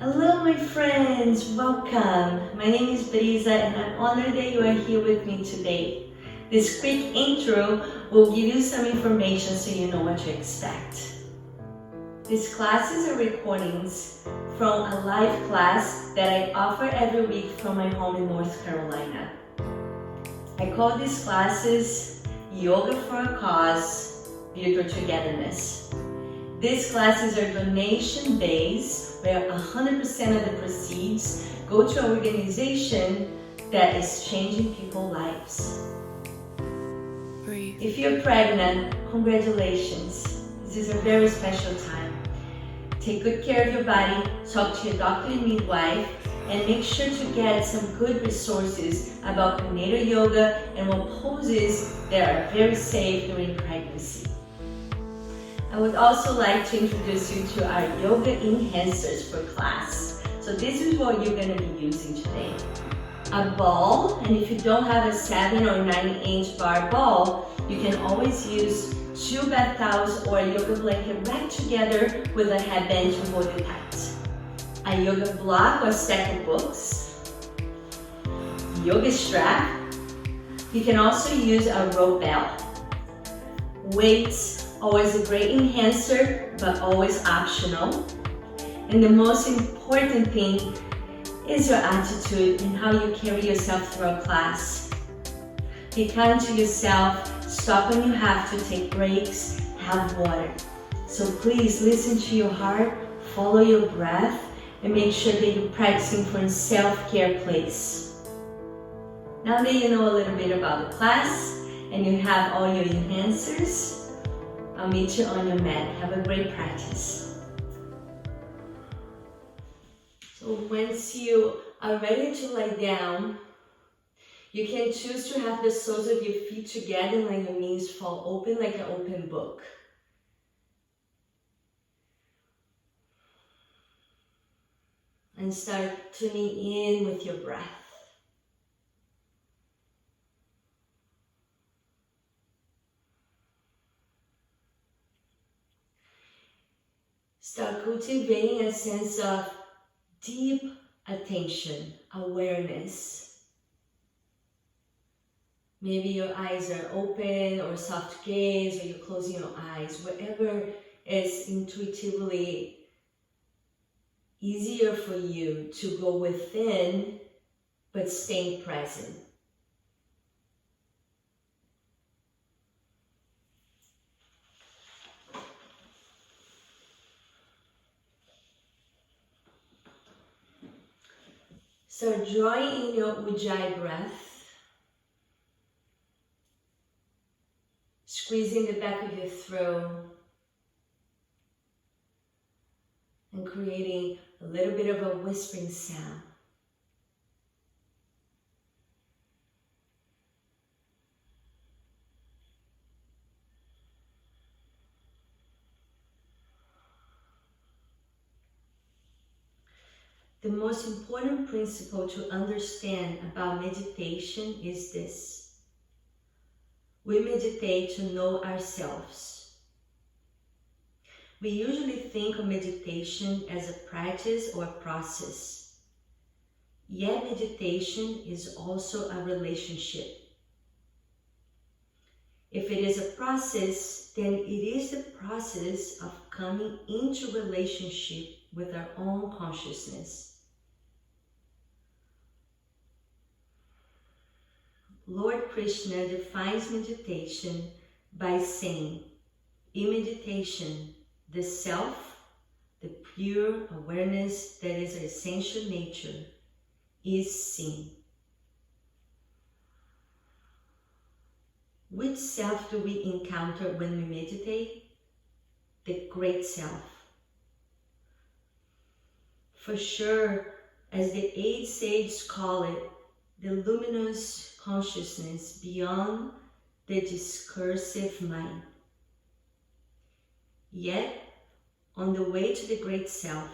Hello my friends, welcome. My name is Brisa and I'm honored that you are here with me today. This quick intro will give you some information so you know what to expect. These classes are recordings from a live class that I offer every week from my home in North Carolina. I call these classes Yoga for a Cause, Virtual Togetherness. These classes are donation-based, where 100% of the proceeds go to an organization that is changing people's lives. Breathe. If you're pregnant, congratulations. This is a very special time. Take good care of your body, talk to your doctor and midwife, and make sure to get some good resources about prenatal yoga and what poses that are very safe during pregnancy. I would also like to introduce you to our yoga enhancers for class. So this is what you're going to be using today. A ball, and if you don't have a 7 or 9-inch bar ball, you can always use 2 bath towels or a yoga blanket wrapped together with a headband to hold it tight. A yoga block or stack of books. Yoga strap. You can also use a rope bell. Weights. Always a great enhancer, but always optional. And the most important thing is your attitude and how you carry yourself throughout class. Be kind to yourself, stop when you have to, take breaks, have water. So please listen to your heart, follow your breath, and make sure that you're practicing from a self-care place. Now that you know a little bit about the class and you have all your enhancers, I'll meet you on your mat. Have a great practice. So once you are ready to lie down, you can choose to have the soles of your feet together and let your knees fall open like an open book. And start tuning in with your breath. Start cultivating a sense of deep attention, awareness. Maybe your eyes are open or soft gaze, or you're closing your eyes, whatever is intuitively easier for you to go within, but staying present. Start drawing in your Ujjayi breath, squeezing the back of your throat, and creating a little bit of a whispering sound. The most important principle to understand about meditation is this. We meditate to know ourselves. We usually think of meditation as a practice or a process. Yet meditation is also a relationship. If it is a process, then it is the process of coming into relationship with our own consciousness. Lord Krishna defines meditation by saying, in meditation, the self, the pure awareness that is our essential nature, is seen. Which self do we encounter when we meditate? The great self. For sure, as the 8 sages call it, the luminous consciousness beyond the discursive mind. Yet, on the way to the great self,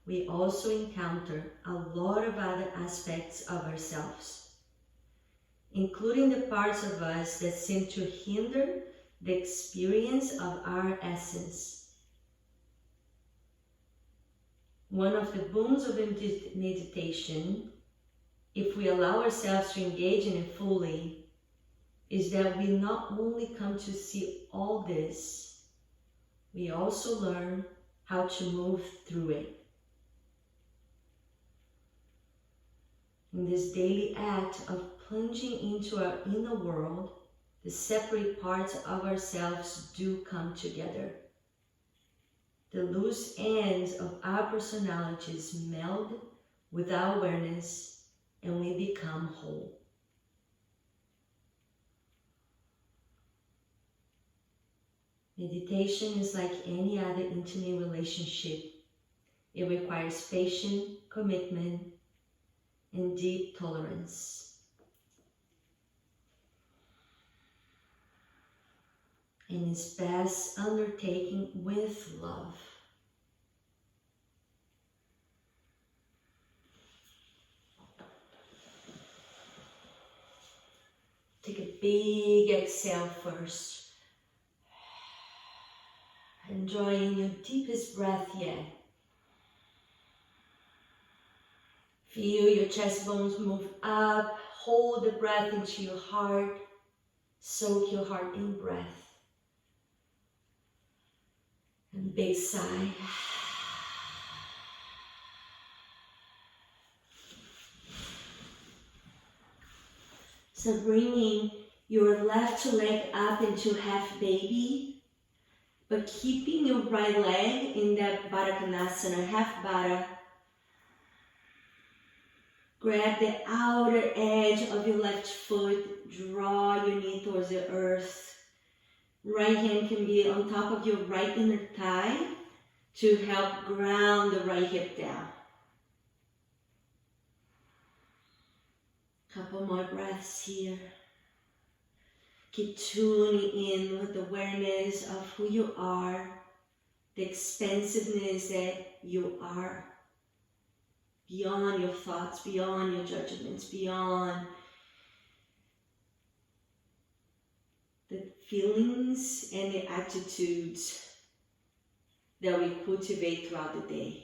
we also encounter a lot of other aspects of ourselves, including the parts of us that seem to hinder the experience of our essence. One of the boons of meditation, if we allow ourselves to engage in it fully, is that we not only come to see all this, we also learn how to move through it. In this daily act of plunging into our inner world, the separate parts of ourselves do come together. The loose ends of our personalities meld with our awareness and we become whole. Meditation is like any other intimate relationship. It requires patience, commitment, and deep tolerance. And is best undertaken with love. Take a big exhale first. Enjoying your deepest breath yet. Feel your chest bones move up. Hold the breath into your heart. Soak your heart in breath. And big sigh. So bringing your left leg up into half baby, but keeping your right leg in that Baddha Konasana, half Baddha. Grab the outer edge of your left foot, draw your knee towards the earth. Right hand can be on top of your right inner thigh to help ground the right hip down. Couple more breaths here. Keep tuning in with awareness of who you are, the expansiveness that you are, beyond your thoughts, beyond your judgments, beyond the feelings and the attitudes that we cultivate throughout the day.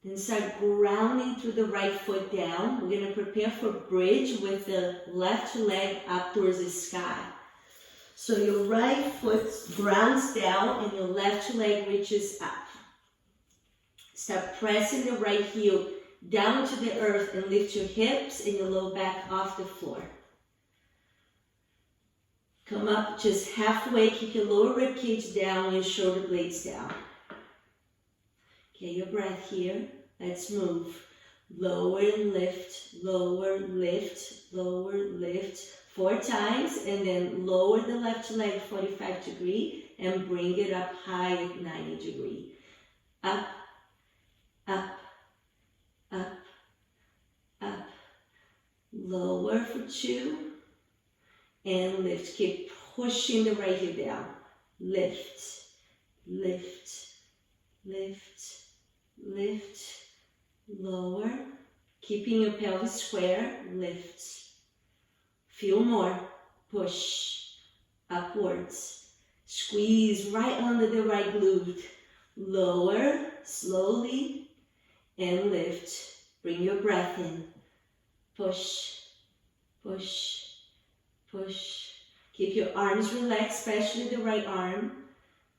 Then start grounding through the right foot down. We're going to prepare for bridge with the left leg up towards the sky. So your right foot grounds down and your left leg reaches up. Start pressing the right heel down to the earth and lift your hips and your low back off the floor. Come up just halfway, keep your lower rib cage down and your shoulder blades down. Get your breath here. Let's move. Lower and lift, lower, lift, lower, lift. 4 times and then lower the left leg 45 degrees and bring it up high at 90 degrees. Up, up, up, up. Lower for 2 and lift. Keep pushing the right heel down. Lift, lift, lift, lift. Lower. Keeping your pelvis square. Lift. Feel more. Push. Upwards. Squeeze right under the right glute. Lower. Slowly. And lift. Bring your breath in. Push. Push. Push. Keep your arms relaxed, especially the right arm.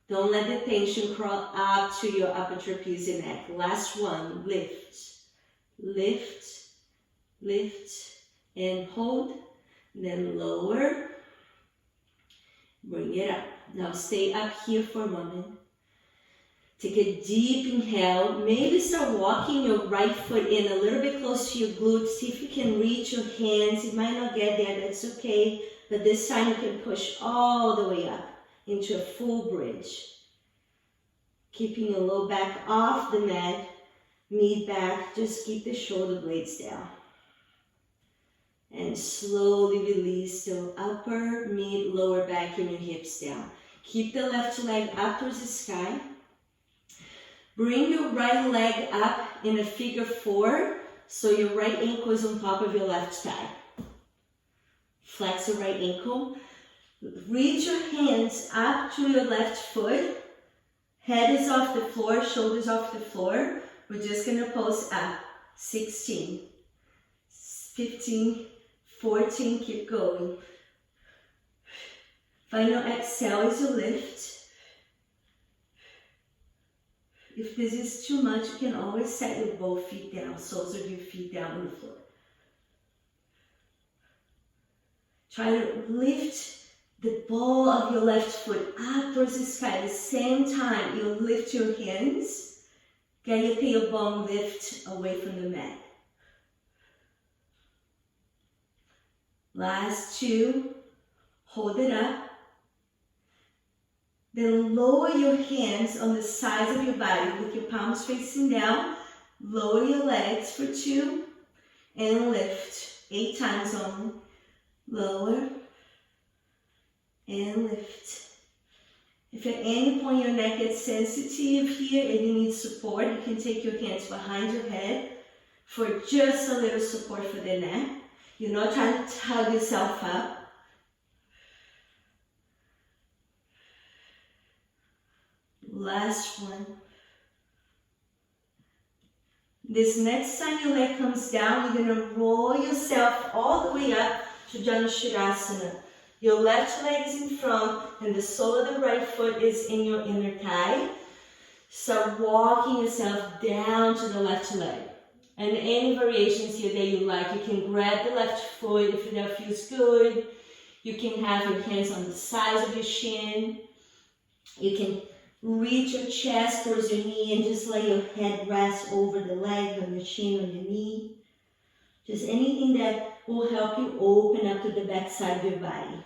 Don't let the tension crawl up to your upper trapezius neck. Last one. Lift. Lift. Lift. And hold. Then lower. Bring it up. Now stay up here for a moment. Take a deep inhale. Maybe start walking your right foot in a little bit close to your glutes. See if you can reach your hands. You might not get there. That's okay. But this time you can push all the way up into a full bridge. Keeping your low back off the mat. Mid back. Just keep the shoulder blades down. And slowly release the upper, mid, lower back and your hips down. Keep the left leg up towards the sky. Bring your right leg up in a figure 4. So your right ankle is on top of your left thigh. Flex the right ankle. Reach your hands up to your left foot. Head is off the floor, shoulders off the floor. We're just gonna pulse up. 16, 15, 14, keep going. Final exhale as you lift. If this is too much, you can always set your both feet down, soles of your feet down on the floor. Try to lift the ball of your left foot up towards the sky. At the same time, you lift your hands. Get your tailbone lift away from the mat. Last two. Hold it up. Then lower your hands on the sides of your body with your palms facing down. Lower your legs for 2 and lift 8 times only. Lower and lift. If at any point your neck gets sensitive here and you need support, you can take your hands behind your head for just a little support for the neck. You're not trying to tug yourself up. Last one. This next time your leg comes down, you're going to roll yourself all the way up to Janushrasana. Your left leg is in front and the sole of the right foot is in your inner thigh. Start walking yourself down to the left leg. And any variations here that you like, you can grab the left foot if that feels good. You can have your hands on the sides of your shin. You can reach your chest towards your knee and just let your head rest over the leg, on your chin, on your knee. Just anything that will help you open up to the back side of your body.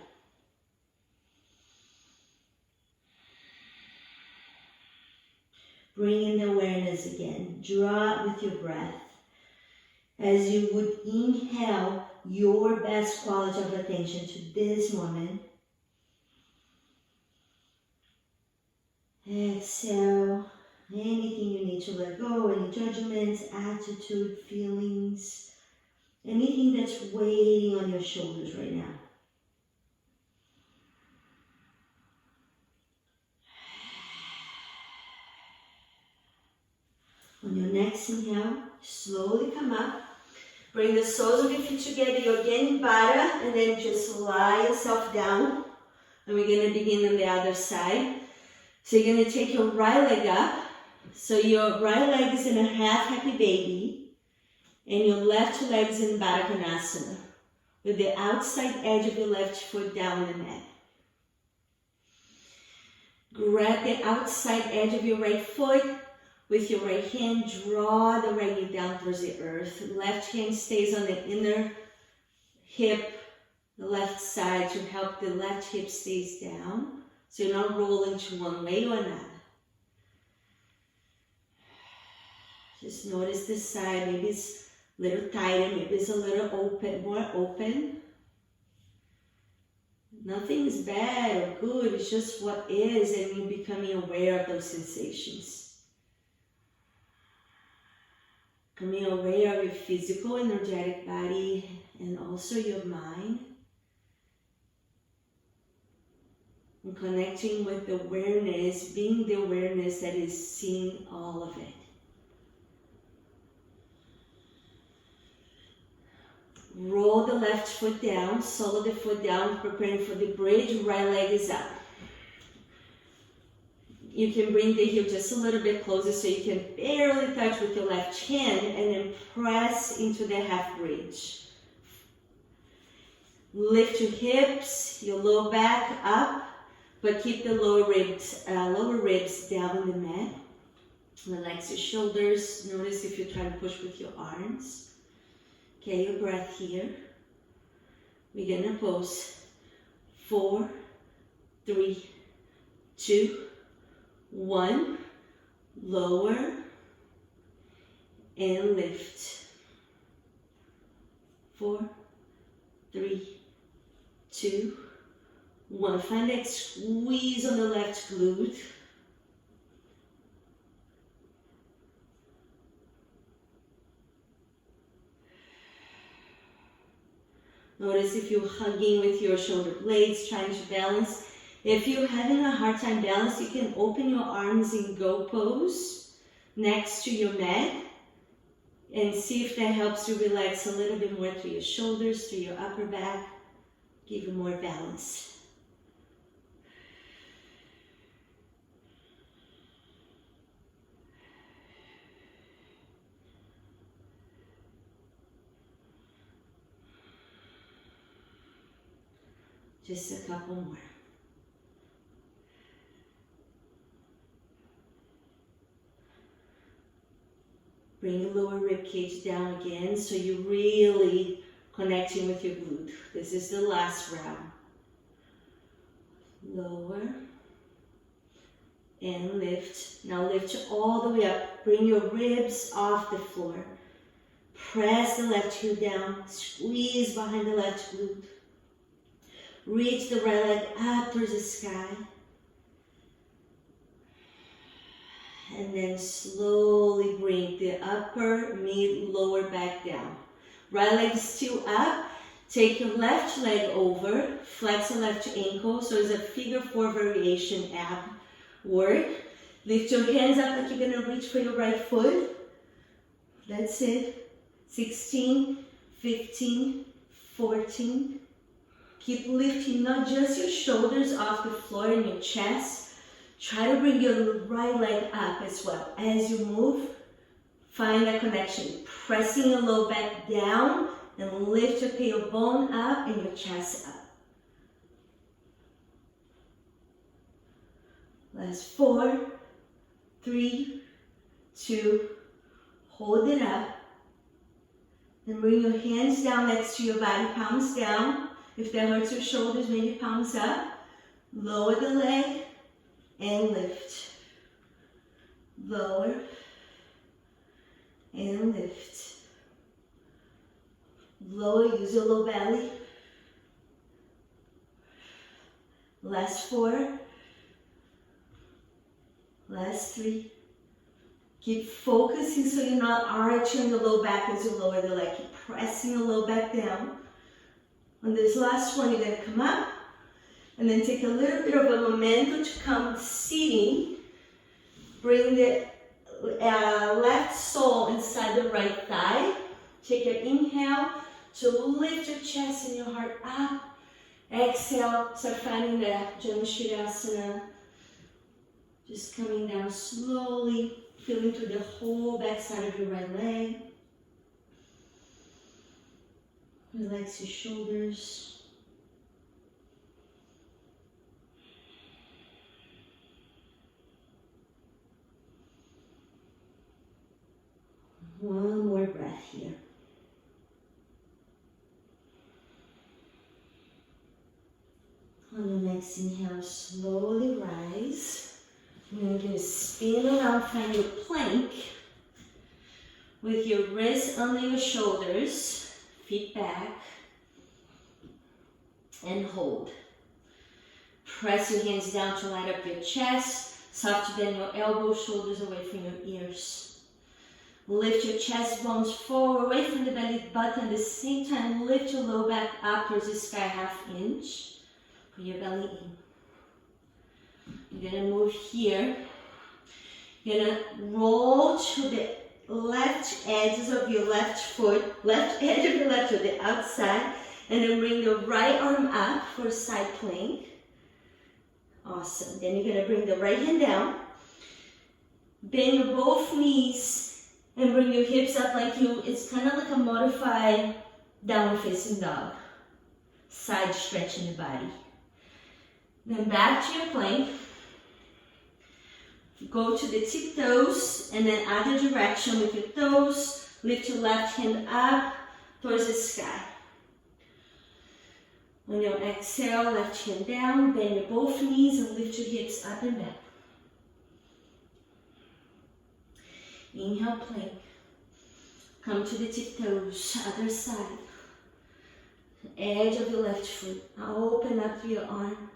Bring in the awareness again. Draw it with your breath. As you would inhale your best quality of attention to this moment. Exhale anything you need to let go, any judgments, attitude, feelings, anything that's weighing on your shoulders right now. On your next inhale, slowly come up. Bring the soles of your feet together, Yogini Baddha, and then just lie yourself down. And we're going to begin on the other side. So you're going to take your right leg up. So your right leg is in a half happy baby. And your left leg is in Baddha Konasana. With the outside edge of your left foot down the mat. Grab the outside edge of your right foot. With your right hand, draw the right knee down towards the earth. Left hand stays on the inner hip, the left side to help the left hip stays down. So you're not rolling to one way or another. Just notice this side, maybe it's a little tighter, maybe it's a little open, more open. Nothing is bad or good, it's just what is, and you're becoming aware of those sensations. Becoming aware of your physical, energetic body and also your mind. And connecting with the awareness, being the awareness that is seeing all of it. Roll the left foot down, sole of the foot down, preparing for the bridge, right leg is up. You can bring the heel just a little bit closer so you can barely touch with your left hand and then press into the half bridge. Lift your hips, your lower back up, but keep the lower ribs down on the mat. Relax your shoulders. Notice if you're trying to push with your arms. Okay, your breath here. We're gonna pose 4, 3, 2, 1, lower and lift. 4, 3, 2, 1. Find that squeeze on the left glute. Notice if you're hugging with your shoulder blades, trying to balance If you're having a hard time balance, you can open your arms in go pose next to your mat and see if that helps you relax a little bit more through your shoulders, through your upper back, give you more balance. Just a couple more. Bring the lower rib cage down again so you're really connecting with your glute. This is the last round. Lower and lift. Now lift all the way up. Bring your ribs off the floor. Press the left heel down. Squeeze behind the left glute. Reach the right leg up towards the sky. And then slowly bring the upper, mid, lower back down. Right leg still up. Take your left leg over. Flex the left ankle. So it's a figure 4 variation ab work. Lift your hands up like you're going to reach for your right foot. That's it. 16, 15, 14. Keep lifting not just your shoulders off the floor and your chest. Try to bring your right leg up as well. As you move, find that connection. Pressing your low back down and lift your tailbone up and your chest up. Last 4, 3, 2, hold it up. Then bring your hands down next to your body, palms down. If that hurts your shoulders, maybe palms up. Lower the leg and lift. Lower and lift. Lower, use your low belly. Last 4. Last 3. Keep focusing so you're not arching the low back as you lower the leg. Keep pressing the low back down. On this last one, you're going to come up and then take a little bit of a momentum to come seating. Bring the left sole inside the right thigh. Take your inhale to lift your chest and your heart up. Exhale, start finding the Janushriyasana. Just coming down slowly, feeling through the whole back side of your right leg. Relax your shoulders. One more breath here. On the next inhale, slowly rise. And you're going to spin around, find your plank with your wrists under your shoulders. Feet back and hold. Press your hands down to light up your chest. Softer than your elbows, shoulders away from your ears. Lift your chest bones forward, away from the belly button. At the same time, lift your low back up towards the sky, 1/2 inch. Put your belly in. You're going to move here. You're going to roll to the left edges of your left foot, left edge of your left foot, the outside, and then bring the right arm up for a side plank. Awesome. Then you're going to bring the right hand down, bend your both knees, and bring your hips up like it's kind of like a modified downward facing dog. Side stretching the body. Then back to your plank. Go to the tiptoes and then other direction with your toes. Lift your left hand up towards the sky. On your exhale, left hand down, bend your both knees and lift your hips up and back. Inhale, plank. Come to the tiptoes, other side. Edge of your left foot. Now open up your arm.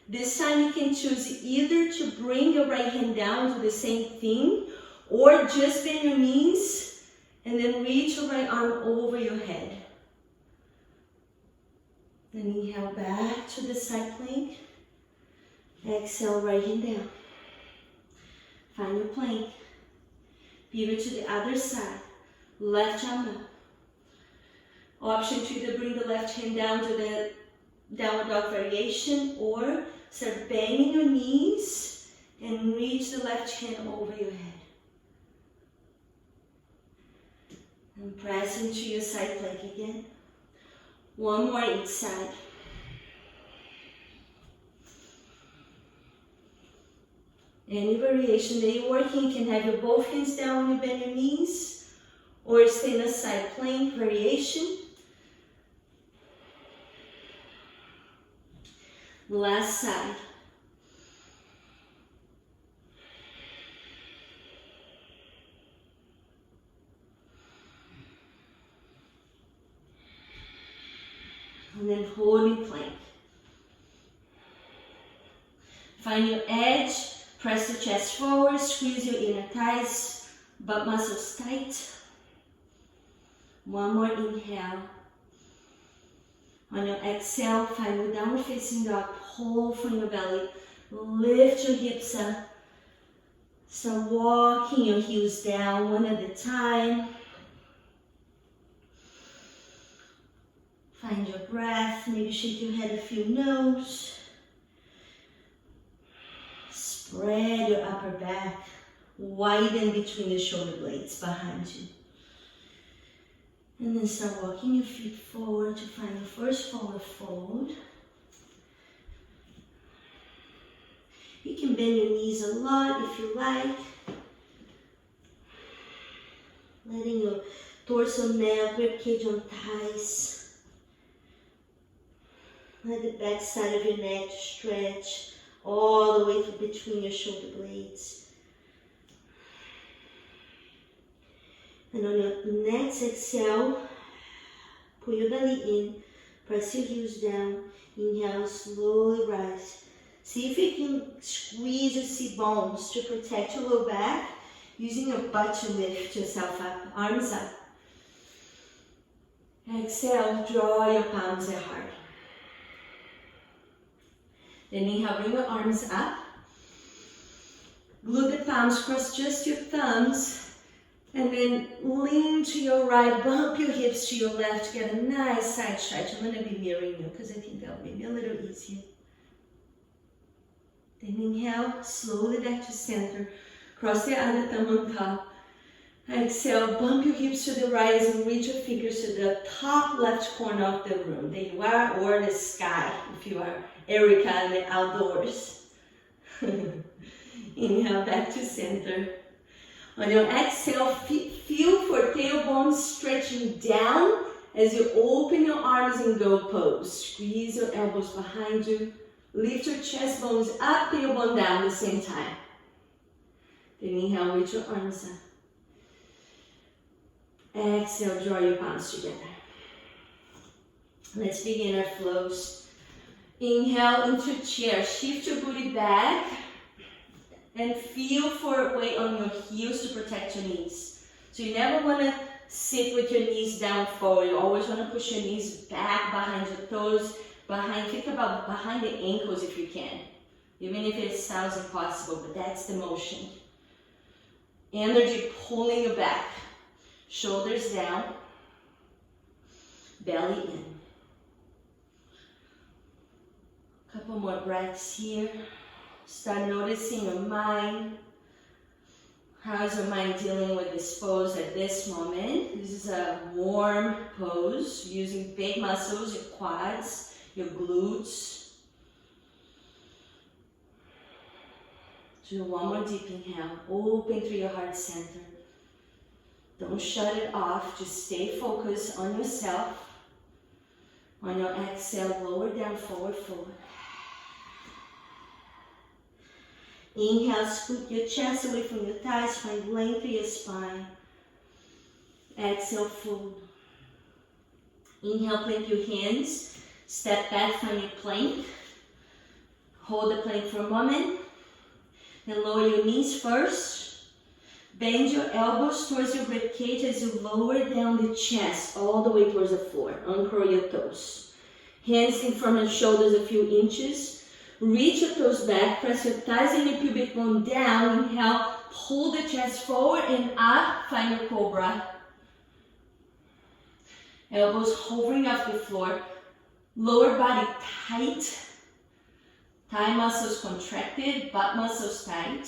This time you can choose either to bring your right hand down to the same thing, or just bend your knees and then reach your right arm over your head. Then inhale back to the side plank. Exhale, right hand down. Find your plank. Pivot to the other side. Left arm up. Option to either bring the left hand down to the downward dog variation or start bending your knees and reach the left hand over your head. And press into your side plank again. One more each side. Any variation that you're working, you can have your both hands down when you bend your knees or stay in a side plank variation. Last side. And then holding plank. Find your edge, press the chest forward, squeeze your inner thighs, butt muscles tight. One more inhale. On your exhale, find your downward facing dog, pull from your belly, lift your hips up. Start walking your heels down one at a time. Find your breath, maybe shake your head a few no's. Spread your upper back, widen between the shoulder blades behind you. And then start walking your feet forward to find your first forward fold. You can bend your knees a lot if you like. Letting your torso, neck, ribcage on thighs. Let the back side of your neck stretch all the way through between your shoulder blades. And on your next exhale, pull your belly in, press your heels down, inhale, slowly rise. See if you can squeeze your seat bones to protect your low back, using your butt to lift yourself up, arms up. Exhale, draw your palms at heart. Then inhale, bring your arms up. Glue the palms, cross just your thumbs. And then lean to your right, bump your hips to your left, get a nice side stretch. I'm going to be mirroring you because I think that'll be a little easier. Then inhale, slowly back to center. Cross the other thumb on top. Exhale, bump your hips to the right and reach your fingers to the top left corner of the room. There you are, or the sky if you are Erica in the outdoors. Inhale, back to center. On your exhale, feel for tailbone stretching down as you open your arms in goat pose. Squeeze your elbows behind you. Lift your chest bones up, tailbone down at the same time. Then inhale, reach your arms up. Exhale, draw your palms together. Let's begin our flows. Inhale into chair. Shift your booty back. And feel for weight on your heels to protect your knees. So you never want to sit with your knees down forward. You always want to push your knees back behind your toes, think about behind the ankles if you can. Even if it sounds impossible, but that's the motion. Energy pulling you back. Shoulders down, belly in. Couple more breaths here. Start noticing your mind. How's your mind dealing with this pose at this moment? This is a warm pose, using big muscles, your quads, your glutes. Do one more deep inhale. Open through your heart center. Don't shut it off. Just stay focused on yourself. On your exhale, lower down, forward fold. Inhale, scoot your chest away from your thighs, find length through your spine. Exhale, fold. Inhale, plank your hands. Step back, find your plank. Hold the plank for a moment. Then lower your knees first. Bend your elbows towards your rib cage as you lower down the chest all the way towards the floor. Uncurl your toes. Hands in front of shoulders a few inches. Reach your toes back, press your thighs and your pubic bone down. Inhale, pull the chest forward and up, find your cobra. Elbows hovering off the floor, lower body tight, thigh muscles contracted, butt muscles tight.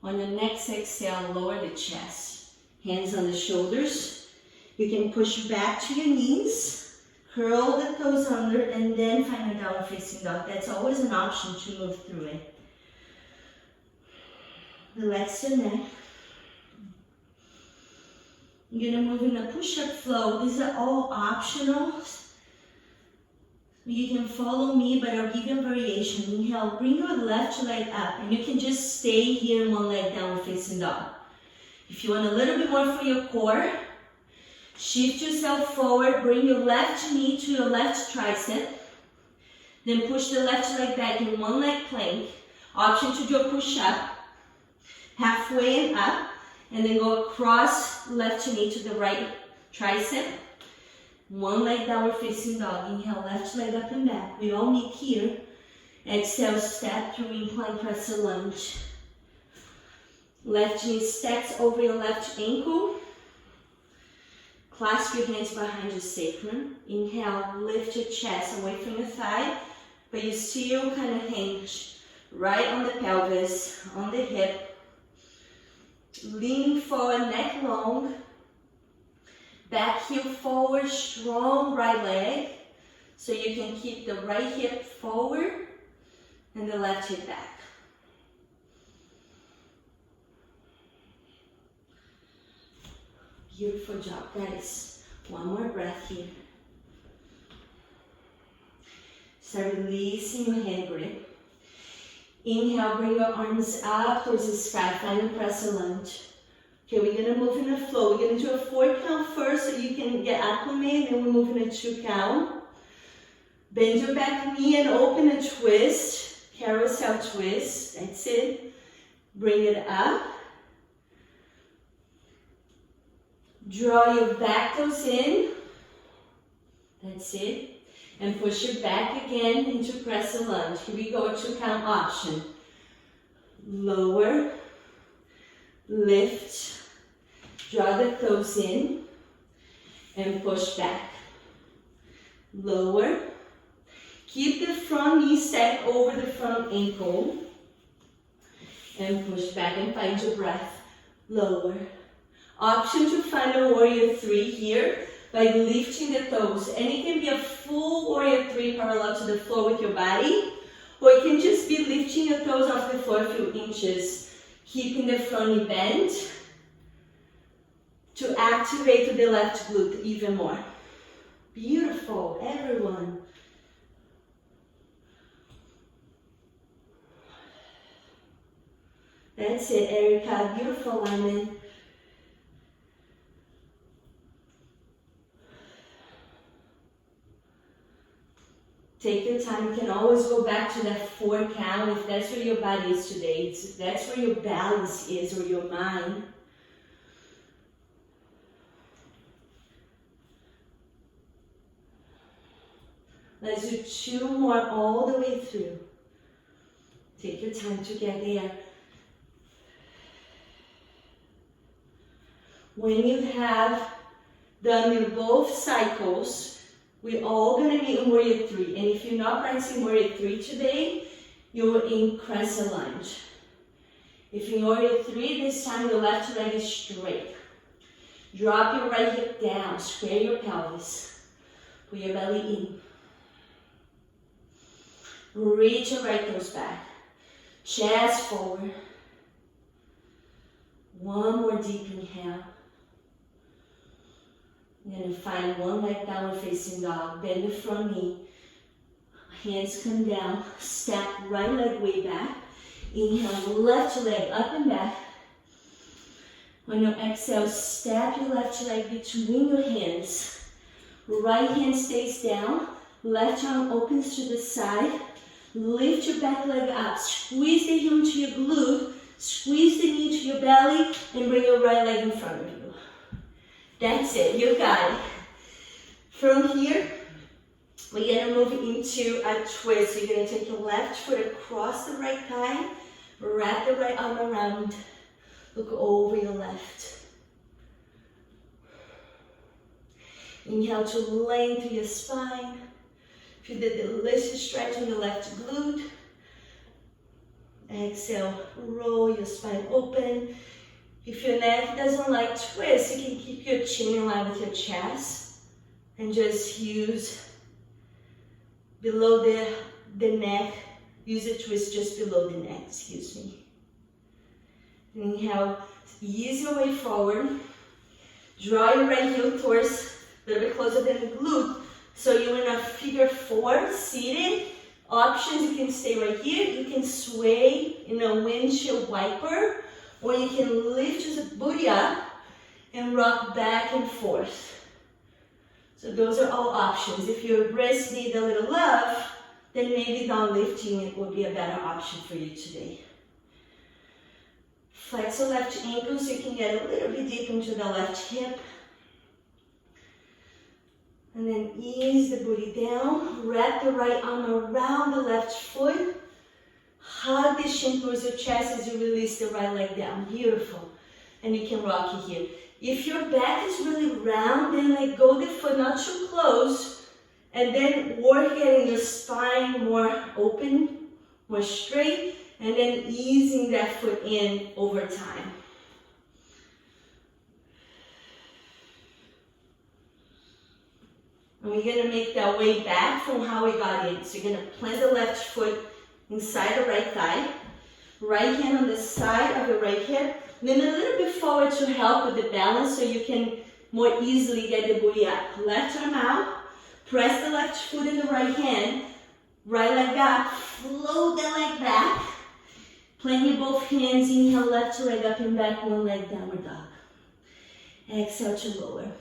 On your next exhale, lower the chest. Hands on the shoulders. You can push back to your knees. Curl the toes under and then find a downward facing dog. That's always an option to move through it. Relax your neck. You're gonna move in a push-up flow. These are all optional. You can follow me, but I'll give you a variation. Inhale, bring your left leg up, and you can just stay here in one leg downward facing dog. If you want a little bit more for your core, shift yourself forward, bring your left knee to your left tricep. Then push the left leg back in one leg plank. Option to do a push-up, halfway and up, and then go across left knee to the right tricep. One leg downward facing dog. Inhale, left leg up and back. We all meet here. Exhale, step through in plank press or lunge. Left knee stacks over your left ankle. Clasp your hands behind your sacrum. Inhale, lift your chest away from your thigh, but you still kind of hinge right on the pelvis, on the hip. Lean forward, neck long. Back heel forward, strong right leg. So you can keep the right hip forward and the left hip back. Beautiful job, guys. One more breath here. Start releasing your hand grip. Inhale, bring your arms up towards the sky. Final press and lunge. Okay, we're gonna move in a flow. We're gonna do a 4 count first so you can get acclimated, then we'll move in a 2 count. Bend your back knee and open a twist. Carousel twist, that's it. Bring it up. Draw your back toes in, that's it, and push it back again into press and lunge. Here we go, 2 count option. Lower, lift, draw the toes in, and push back. Lower, keep the front knee stacked over the front ankle, and push back and find your breath. Lower. Option to find a warrior 3 here by lifting the toes. And it can be a full warrior 3 parallel to the floor with your body, or it can just be lifting your toes off the floor a few inches, keeping the front knee bent to activate the left glute even more. Beautiful, everyone. That's it, Erica. Beautiful alignment. Take your time. You can always go back to that 4 count if that's where your body is today. If that's where your balance is or your mind. Let's do 2 more all the way through. Take your time to get there. When you have done your both cycles, we're all going to be in warrior 3. And if you're not practicing warrior 3 today, you're in crescent lunge. If you're in warrior 3, this time your left leg is straight. Drop your right hip down, square your pelvis. Put your belly in. Reach your right toes back. Chest forward. One more deep inhale. You're going to find one leg downward facing dog. Bend the front knee. Hands come down. Step right leg way back. Inhale, left leg up and back. On your exhale, step your left leg between your hands. Right hand stays down. Left arm opens to the side. Lift your back leg up. Squeeze the heel into your glute. Squeeze the knee to your belly. And bring your right leg in front of you. That's it, you got it. From here, We're gonna move into a twist. So you're gonna take your left foot across the right thigh, wrap the right arm around, look over your left. Inhale to lengthen your spine. If you did the delicious stretch on the left glute. Exhale, roll your spine open. If your neck doesn't like twist, you can keep your chin in line with your chest and just use below the neck, use a twist just below the neck, excuse me. Inhale, ease your way forward. Draw your right heel towards a little bit closer than the glute. So you're in a figure four, seated. Options, you can stay right here. You can sway in a windshield wiper, or you can lift your booty up and rock back and forth. So those are all options. If your wrists need a little love, then maybe down lifting it will be a better option for you today. Flex the left ankle so you can get a little bit deep into the left hip. And then ease the booty down. Wrap the right arm around the left foot. Hug the shin towards your chest as you release the right leg down. Beautiful. And you can rock it here. If your back is really round, then let go the foot not too close. And then work getting your spine more open, more straight. And then easing that foot in over time. And we're going to make that way back from how we got in. So you're going to plant the left foot inside the right thigh. Right hand on the side of the right hip. Then a little bit forward to help with the balance so you can more easily get the booty up. Left arm out. Press the left foot in the right hand. Right leg up. Float the leg back. Plant your both hands. Inhale, left leg up and back. One leg downward dog. Exhale to lower.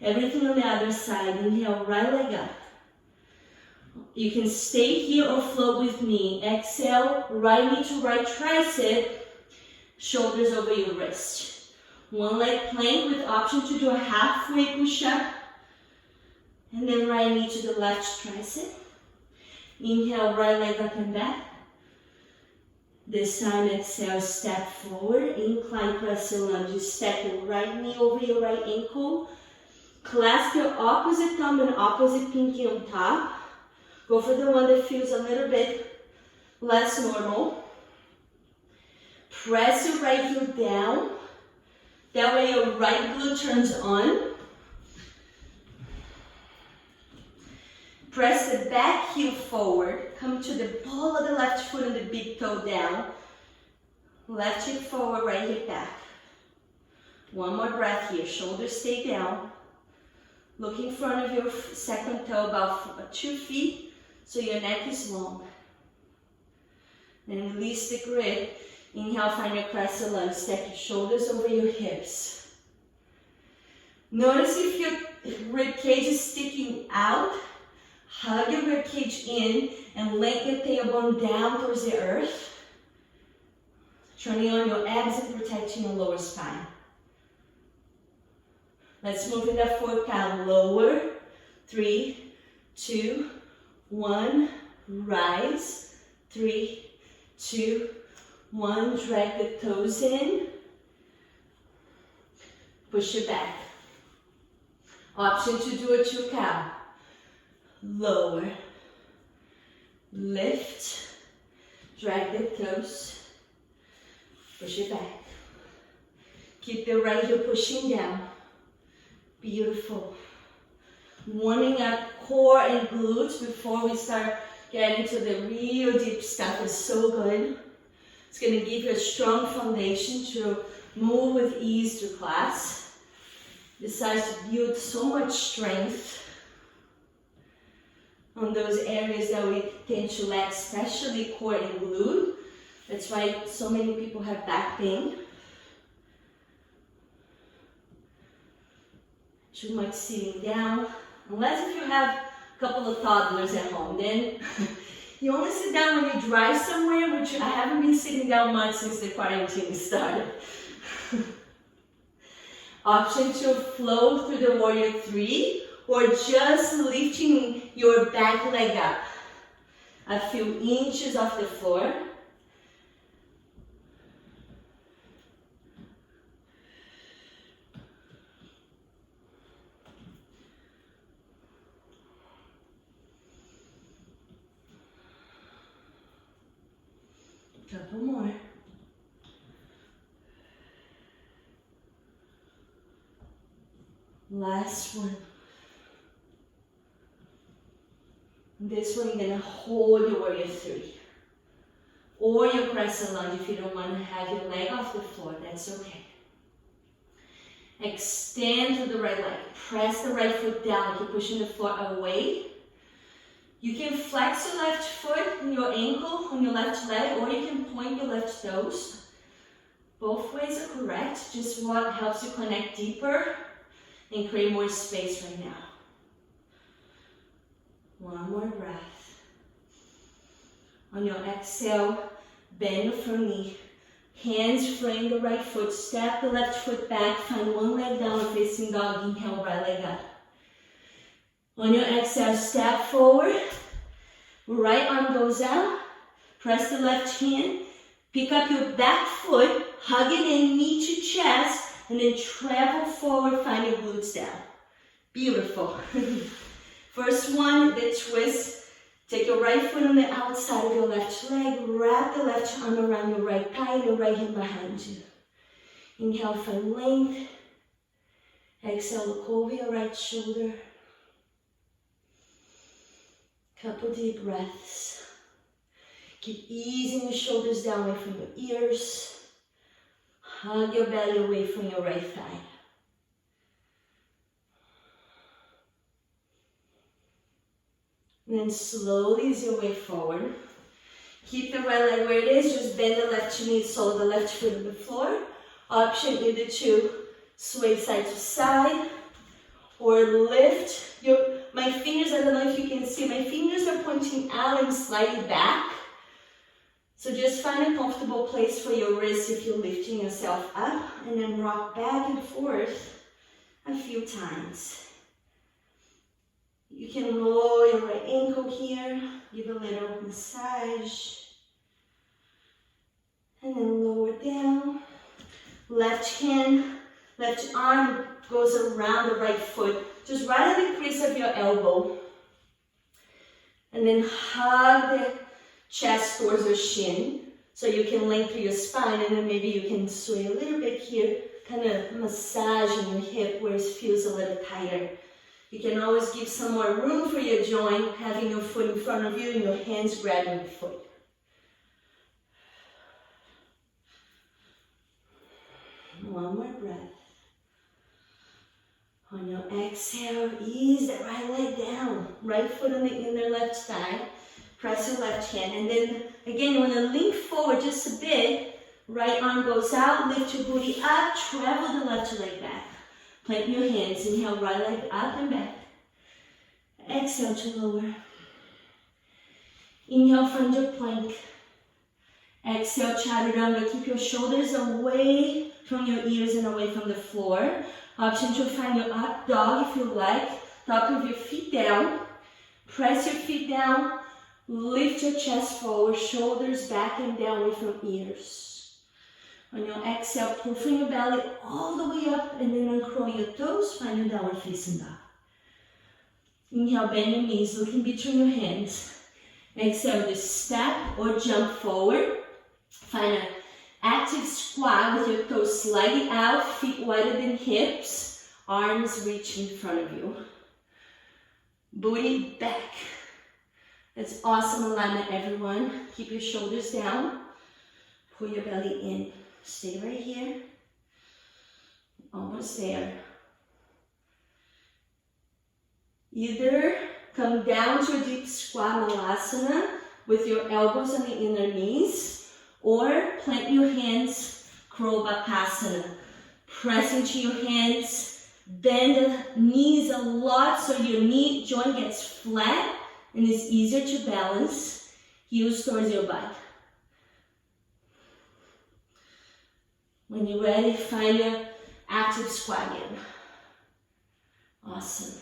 Everything on the other side. Inhale, right leg up. You can stay here or float with me. Exhale, right knee to right tricep. Shoulders over your wrist. One leg plank with option to do a halfway push-up. And then right knee to the left tricep. Inhale, right leg up and back. This time, exhale, step forward. Incline crescent lunge. Step your right knee over your right ankle. Clasp your opposite thumb and opposite pinky on top. Go for the one that feels a little bit less normal. Press your right heel down. That way your right glute turns on. Press the back heel forward. Come to the ball of the left foot and the big toe down. Left hip forward, right hip back. One more breath here. Shoulders stay down. Look in front of your second toe about 2 feet so your neck is long. Then release the grip. Inhale, find your crescent lunge. Step your shoulders over your hips. Notice if your rib cage is sticking out, hug your rib cage in and lengthen your tailbone down towards the earth. Turning on your abs and protecting your lower spine. Let's move in that 4 count. Lower. 3, 2, 1. Rise. 3, 2, 1. Drag the toes in. Push it back. Option to do a 2 count. Lower. Lift. Drag the toes. Push it back. Keep the right heel pushing down. Beautiful. Warming up core and glutes before we start getting to the real deep stuff is so good. It's going to give you a strong foundation to move with ease through class. Besides, to build so much strength on those areas that we tend to lack, especially core and glute. That's why so many people have back pain. Too much sitting down, unless if you have a couple of toddlers at home, then you only sit down when you drive somewhere, which I haven't been sitting down much since the quarantine started. Option to flow through the warrior 3, or just lifting your back leg up a few inches off the floor. Couple more. Last one. This one you're gonna hold your warrior three. Or your crescent lunge if you don't want to have your leg off the floor, that's okay. Extend to the right leg. Press the right foot down like you're pushing the floor away. You can flex your left foot and your ankle on your left leg, or you can point your left toes. Both ways are correct, just what helps you connect deeper and create more space right now. One more breath. On your exhale, bend your front knee. Hands frame the right foot, step the left foot back, find one leg down, facing dog, inhale, right leg up. On your exhale, step forward, right arm goes out, press the left hand, pick up your back foot, hug it in, knee to chest, and then travel forward, find your glutes down. Beautiful. First one, the twist. Take your right foot on the outside of your left leg, wrap the left arm around your right thigh and your right hand behind you. Inhale, find length. Exhale, look over your right shoulder. Couple deep breaths. Keep easing your shoulders down away from your ears. Hug your belly away from your right thigh. And then slowly ease your way forward. Keep the right leg where it is. Just bend the left knee, sole the left foot on the floor. Option either to sway side to side or lift my fingers. I don't know if you can see, my fingers are pointing out and slightly back. So just find a comfortable place for your wrists if you're lifting yourself up, and then rock back and forth a few times. You can roll your right ankle here, give a little massage, and then lower down. Left hand, left arm goes around the right foot, just right at the crease of your elbow. And then hug the chest towards your shin, so you can lengthen your spine, and then maybe you can sway a little bit here, kind of massaging your hip where it feels a little tighter. You can always give some more room for your joint, having your foot in front of you and your hands grabbing the foot. One more breath. On your exhale, ease the right leg down. Right foot on the inner left thigh. Press your left hand. And then, again, you want to lean forward just a bit. Right arm goes out, lift your booty up, travel the left leg back. Plant your hands, inhale, right leg up and back. Exhale to lower. Inhale, find your plank. Exhale, chaturanga. Keep your shoulders away from your ears and away from the floor. Option to find your up dog if you like. Top of your feet down. Press your feet down. Lift your chest forward, shoulders back and down away from ears. On your exhale, pull from your belly all the way up and then uncurl your toes, find your downward facing dog. Inhale, bend your knees, look in between your hands. Exhale, just step or jump forward. Find an active squat with your toes slightly out, feet wider than hips, arms reach in front of you. Booty back. That's awesome alignment, everyone. Keep your shoulders down. Pull your belly in. Stay right here. Almost there. Either come down to a deep squat malasana with your elbows on the inner knees, or plant your hands, Krobakasana. Press into your hands, bend the knees a lot so your knee joint gets flat and it's easier to balance. Heels towards your butt. When you're ready, find your active squat again. Awesome.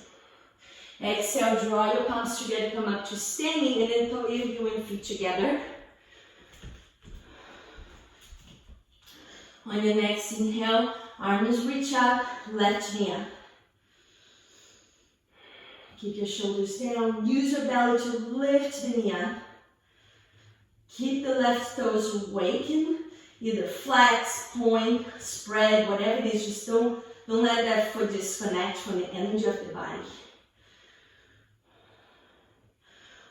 Exhale, draw your palms together, come up to standing, and then toe your heel and feet together. On your next inhale, arms reach up, left knee up. Keep your shoulders down. Use your belly to lift the knee up. Keep the left toes awakened, either flex, point, spread, whatever it is. Just don't let that foot disconnect from the energy of the body.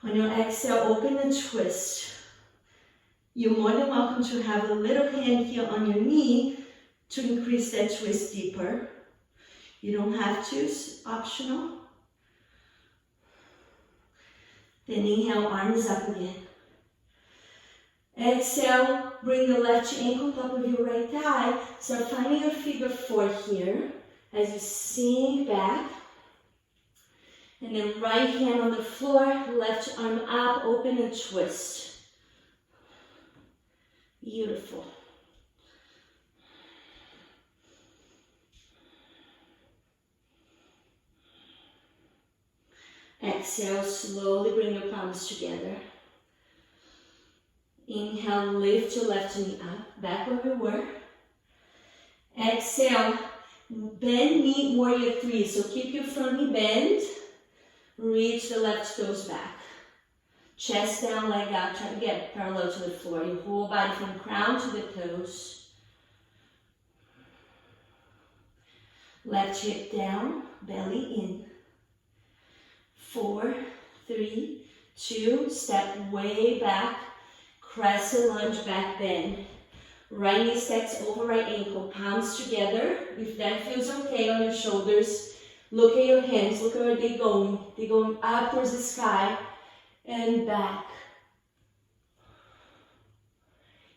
On your exhale, open and twist. You're more than welcome to have a little hand here on your knee to increase that twist deeper. You don't have to, it's optional. Then inhale, arms up again. Exhale, bring the left ankle on top of your right thigh. Start finding your figure 4 here as you sink back. And then right hand on the floor, left arm up, open and twist. Beautiful. Exhale, slowly bring your palms together. Inhale, lift your left knee up, back where we were. Exhale, bend knee, warrior 3. So keep your front knee bent. Reach the left toes back. Chest down, leg out. Try to get parallel to the floor. Your whole body from crown to the toes. Left hip down, belly in. 4, 3, 2, step way back. Crescent lunge, back bend. Right knee stacks over right ankle, palms together. If that feels okay on your shoulders, look at your hands, look at where they're going. They're going up towards the sky and back.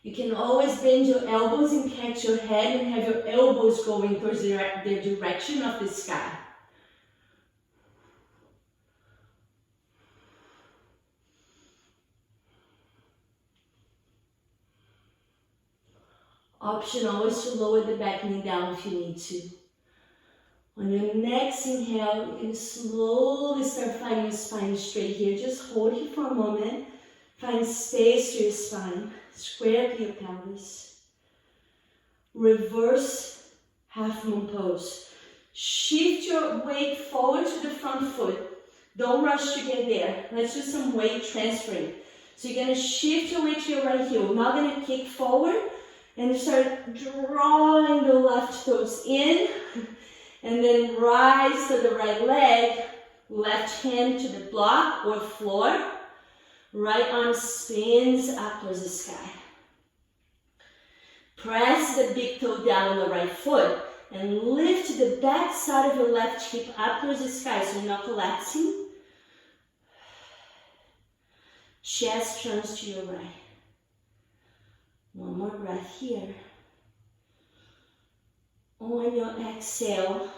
You can always bend your elbows and catch your head and have your elbows going towards the direction of the sky. Option always to lower the back knee down if you need to. On your next inhale, you can slowly start finding your spine straight here. Just hold it for a moment. Find space to your spine. Square up your pelvis. Reverse half moon pose. Shift your weight forward to the front foot. Don't rush to get there. Let's do some weight transferring. So you're going to shift your weight to your right heel. Now going to kick forward and start drawing the left toes in. And then rise to the right leg, left hand to the block or floor. Right arm spins up towards the sky. Press the big toe down on the right foot and lift the back side of your left hip up towards the sky so you're not collapsing. Chest turns to your right. One more breath here. On your exhale,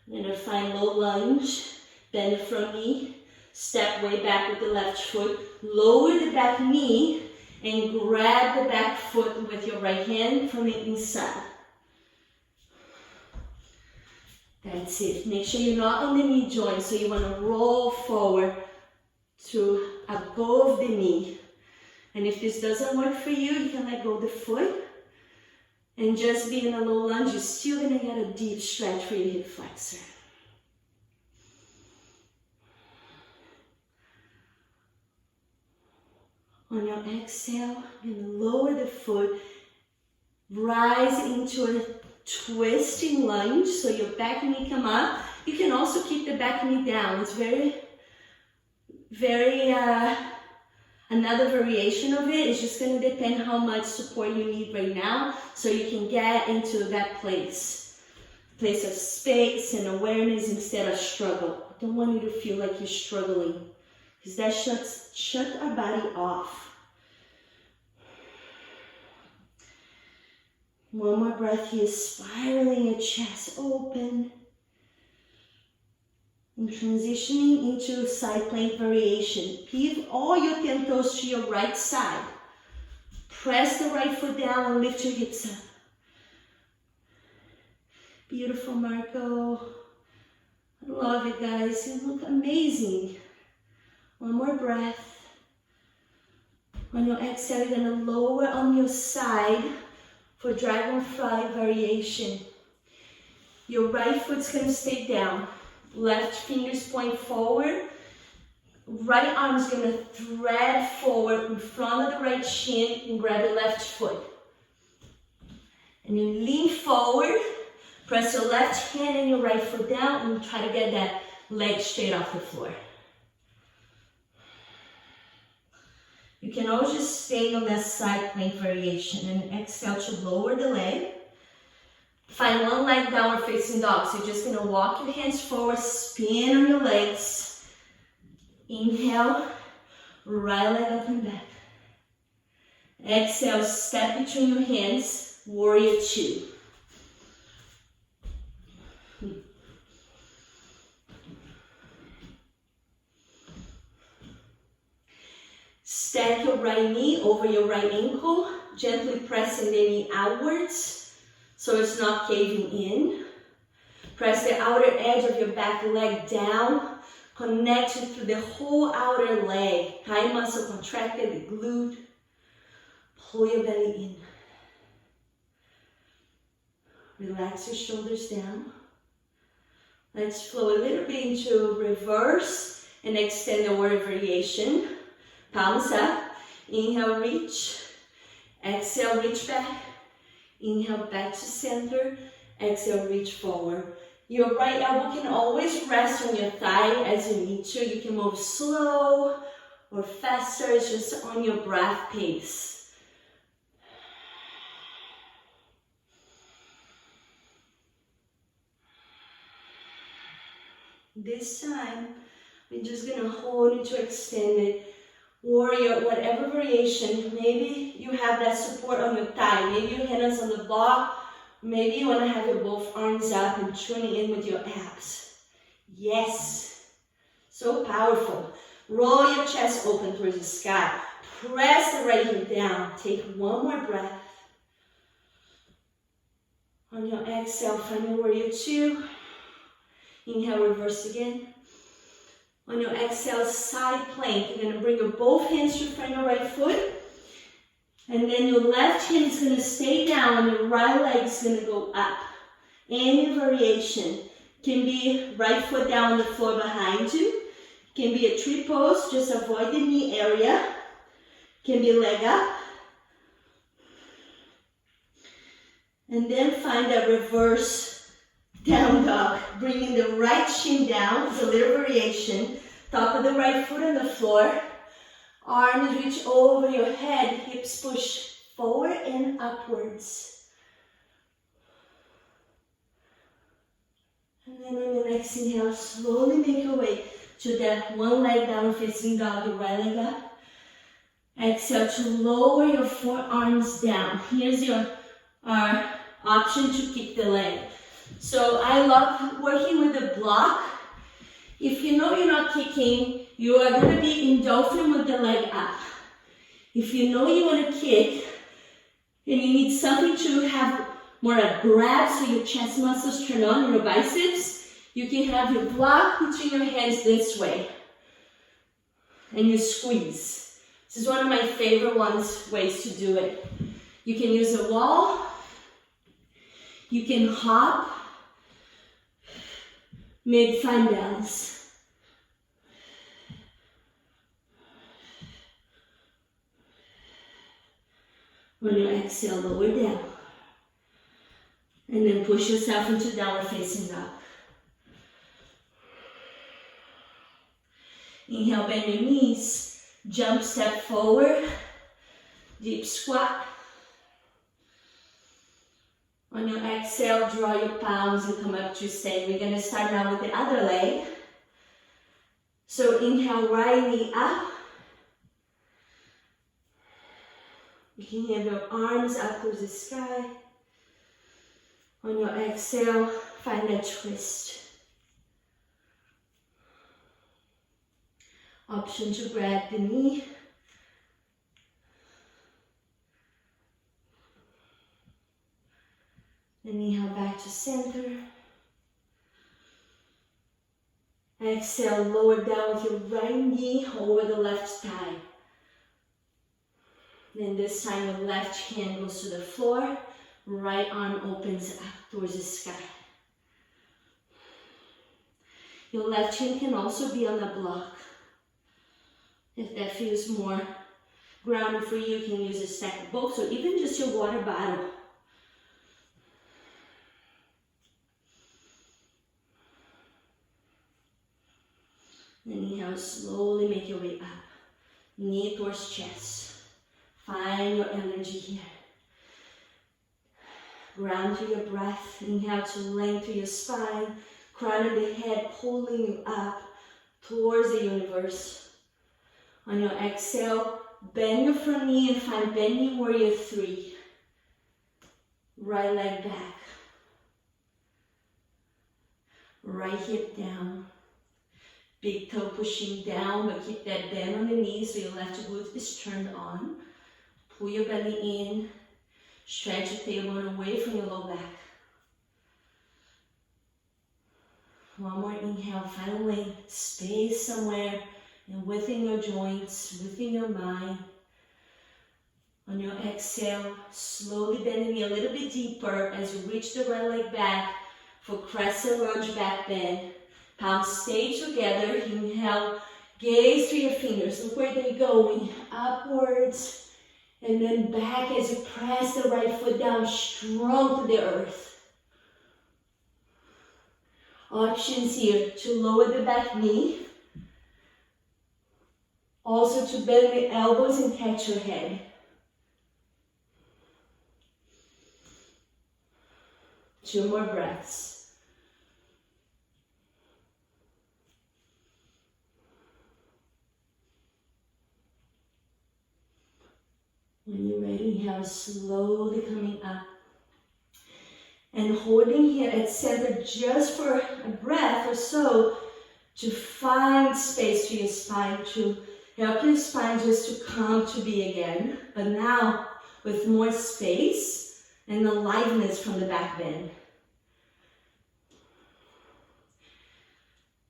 you're going to find low lunge, bend the front knee, step way back with the left foot, lower the back knee, and grab the back foot with your right hand from the inside. That's it. Make sure you're not on the knee joint, so you want to roll forward to above the knee. And if this doesn't work for you, you can let go of the foot. And just be in a low lunge, you're still going to get a deep stretch for your hip flexor. On your exhale, you're going to lower the foot, rise into a twisting lunge, so your back knee come up. You can also keep the back knee down. It's another variation of it is just going to depend how much support you need right now so you can get into that place of space and awareness instead of struggle. I don't want you to feel like you're struggling because that shuts our body off. One more breath here, spiraling your chest open. And transitioning into side plank variation. Pivot all your 10 toes to your right side. Press the right foot down and lift your hips up. Beautiful, Marco. Love it, guys. You look amazing. One more breath. On your exhale, you're gonna lower on your side for dragonfly variation. Your right foot's gonna stay down. Left fingers point forward. Right arm's gonna thread forward in front of the right shin and grab your left foot. And you lean forward, press your left hand and your right foot down and try to get that leg straight off the floor. You can always just stay on that side plank variation and exhale to lower the leg. Find one leg downward facing dog. So you're just gonna walk your hands forward, spin on your legs. Inhale, right leg up and back. Exhale, step between your hands, warrior two. Stack your right knee over your right ankle, gently pressing the knee outwards so it's not caving in. Press the outer edge of your back leg down, connecting through the whole outer leg. Thigh muscle contracted, the glute. Pull your belly in. Relax your shoulders down. Let's flow a little bit into reverse and extend the warrior variation. Palms up. Inhale, reach. Exhale, reach back. Inhale, back to center. Exhale, reach forward. Your right elbow can always rest on your thigh as you need to. You can move slow or faster. It's just on your breath pace. This time, we're just gonna hold into extended warrior, whatever variation. Maybe you have that support on your thigh. Maybe your hand is on the block. Maybe you want to have your both arms up and tuning in with your abs. Yes. So powerful. Roll your chest open towards the sky. Press the right heel down. Take one more breath. On your exhale, find your warrior two. Inhale, reverse again. On your exhale, side plank. You're going to bring your both hands to front of your right foot. And then your left hand is going to stay down and your right leg is going to go up. Any variation. Can be right foot down on the floor behind you. Can be a tree pose, just avoid the knee area. Can be leg up. And then find that reverse down dog, bringing the right shin down, it's a little variation. Top of the right foot on the floor. Arms reach over your head, hips push forward and upwards. And then on your next inhale, slowly make your way to that one leg down facing dog, your right leg up. Exhale to lower your forearms down. Here's our option to kick the leg. So I love working with the block. If you know you're not kicking, you are going to be in dolphin with the leg up. If you know you want to kick, and you need something to have more a grab so your chest muscles turn on, your biceps, you can have your block between your hands this way. And you squeeze. This is one of my favorite ways to do it. You can use a wall. You can hop. Mid-fine balance. On your exhale, lower down. And then push yourself into downward facing dog. Inhale, bend your knees. Jump, step forward. Deep squat. On your exhale, draw your palms and come up to stand. We're going to start now with the other leg. So inhale, right knee up. You can have your arms up towards the sky. On your exhale, find that twist. Option to grab the knee. And inhale back to center. Exhale, lower down with your right knee over the left thigh. Then this time your left hand goes to the floor, right arm opens up towards the sky. Your left hand can also be on a block. If that feels more grounded for you, you can use a stack of books or even just your water bottle. Inhale, slowly make your way up. Knee towards chest. Find your energy here. Ground through your breath. Inhale to lengthen your spine. Crown of the head pulling you up towards the universe. On your exhale, bend your front knee and find bending warrior 3. Right leg back. Right hip down. Big toe pushing down, but keep that bend on the knee so your left glute is turned on. Pull your belly in. Stretch your tailbone away from your low back. One more inhale, find a length, space somewhere and within your joints, within your mind. On your exhale, slowly bend the knee a little bit deeper as you reach the right leg back for crescent lunge back bend. Palms stay together. Inhale, gaze through your fingers. Look where they're going, upwards and then back as you press the right foot down strong to the earth. Options here to lower the back knee. Also to bend the elbows and catch your head. Two more breaths. When you're ready, inhale, slowly coming up. And holding here at center just for a breath or so to find space for your spine, to help your spine just to come to be again, but now with more space and aliveness from the back bend.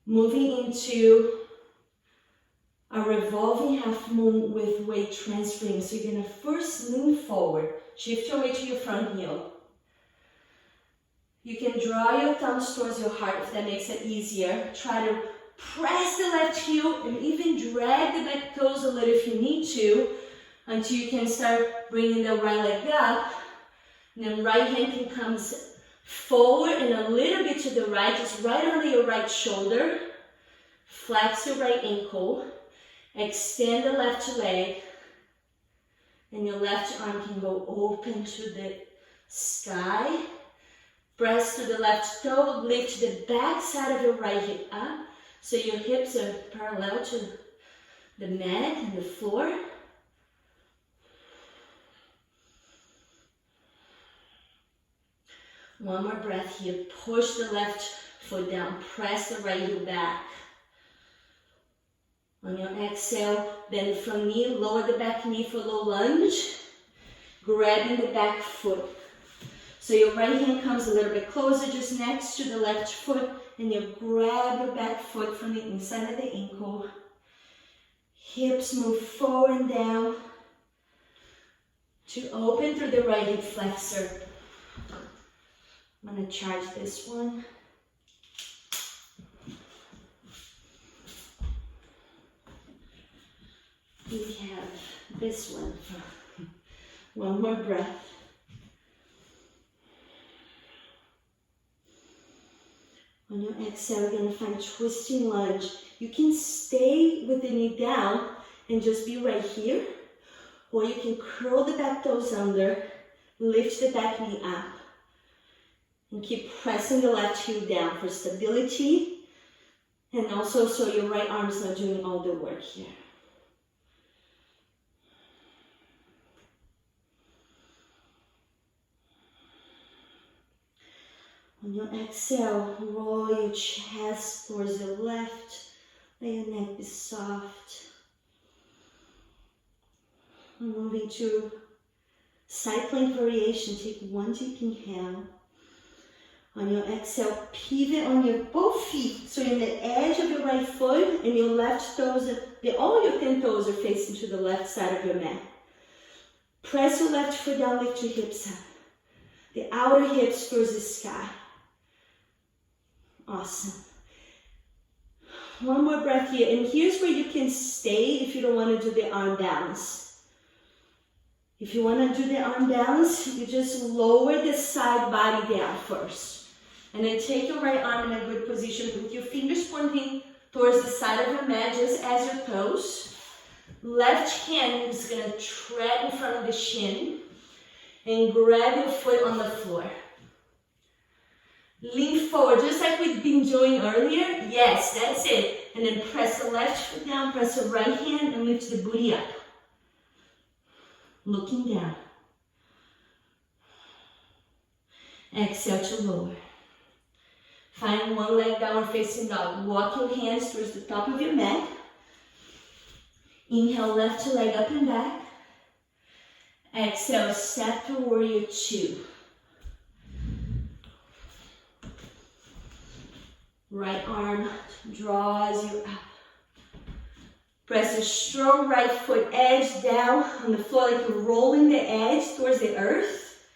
Moving into a revolving half moon with weight transferring. So you're gonna first lean forward, shift your weight to your front heel. You can draw your thumbs towards your heart if that makes it easier. Try to press the left heel and even drag the back toes a little if you need to until you can start bringing the right leg up. And then right hand can come forward and a little bit to the right, just right under your right shoulder. Flex your right ankle. Extend the left leg. And your left arm can go open to the sky. Press to the left toe, lift the back side of your right hip up so your hips are parallel to the mat and the floor. One more breath here. Push the left foot down, press the right heel back. On your exhale, bend the front knee, lower the back knee for low lunge, grabbing the back foot. So your right hand comes a little bit closer, just next to the left foot, and you grab your back foot from the inside of the ankle. Hips move forward and down to open through the right hip flexor. I'm going to charge this one. We have this one. One more breath. On your exhale, you're going to find twisting lunge. You can stay with the knee down and just be right here. Or you can curl the back toes under, lift the back knee up. And keep pressing the left heel down for stability. And also so your right arm is not doing all the work here. On your exhale, roll your chest towards the left. Let your neck be soft. Moving to side plank variation. Take one deep inhale. On your exhale, pivot on your both feet. So you're in the edge of your right foot and your left toes, all your 10 toes are facing to the left side of your mat. Press your left foot down, lift your hips up. The outer hips towards the sky. Awesome. One more breath here. And here's where you can stay if you don't want to do the arm balance. If you want to do the arm balance, you just lower the side body down first. And then take your right arm in a good position with your fingers pointing towards the side of your mat, just as your toes. Left hand is going to tread in front of the shin and grab your foot on the floor. Lean forward, just like we've been doing earlier. Yes, that's it. And then press the left foot down, press the right hand, and lift the booty up. Looking down. Exhale to lower. Find one leg downward facing dog. Walk your hands towards the top of your mat. Inhale, left leg up and back. Exhale, step to warrior two. Right arm draws you up. Press a strong right foot edge down on the floor like you're rolling the edge towards the earth.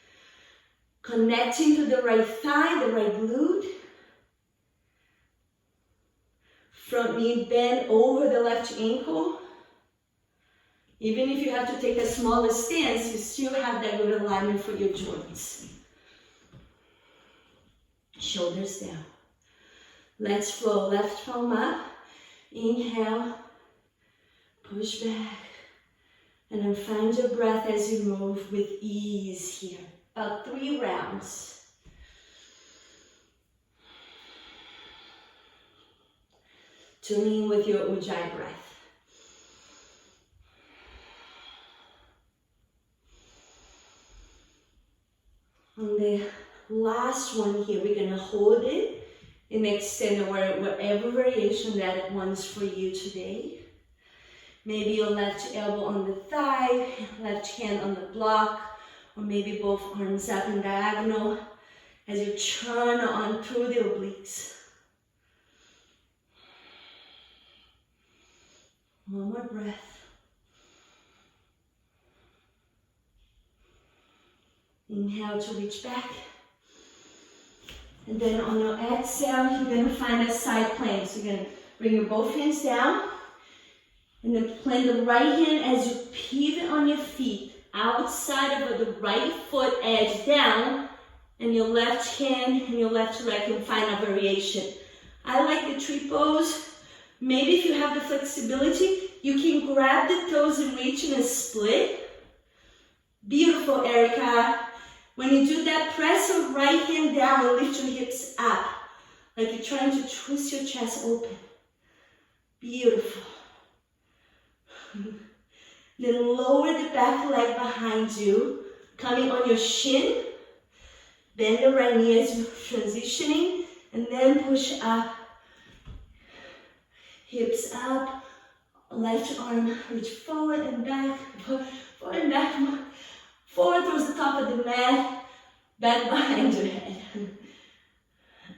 Connecting to the right thigh, the right glute. Front knee bend over the left ankle. Even if you have to take a smaller stance, you still have that good alignment for your joints. Shoulders down. Let's flow left palm up. Inhale. Push back. And then find your breath as you move with ease here. About 3 rounds. Tuning in with your Ujjayi breath. On the last one here, we're gonna hold it and extend whatever variation that one's for you today. Maybe your left elbow on the thigh, left hand on the block, or maybe both arms up in diagonal as you turn on through the obliques. One more breath. Inhale to reach back. And then on your exhale, you're going to find a side plank. So you're going to bring your both hands down. And then plant the right hand as you pivot on your feet. Outside of the right foot edge down. And your left hand and your left leg can find a variation. I like the tree pose. Maybe if you have the flexibility, you can grab the toes and reach in a split. Beautiful, Erica. When you do that, press your right hand down and lift your hips up. Like you're trying to twist your chest open. Beautiful. Then lower the back leg behind you. Coming on your shin. Bend the right knee as you're transitioning. And then push up. Hips up, left arm reach forward and back, forward and back, forward towards the top of the mat, back behind your head.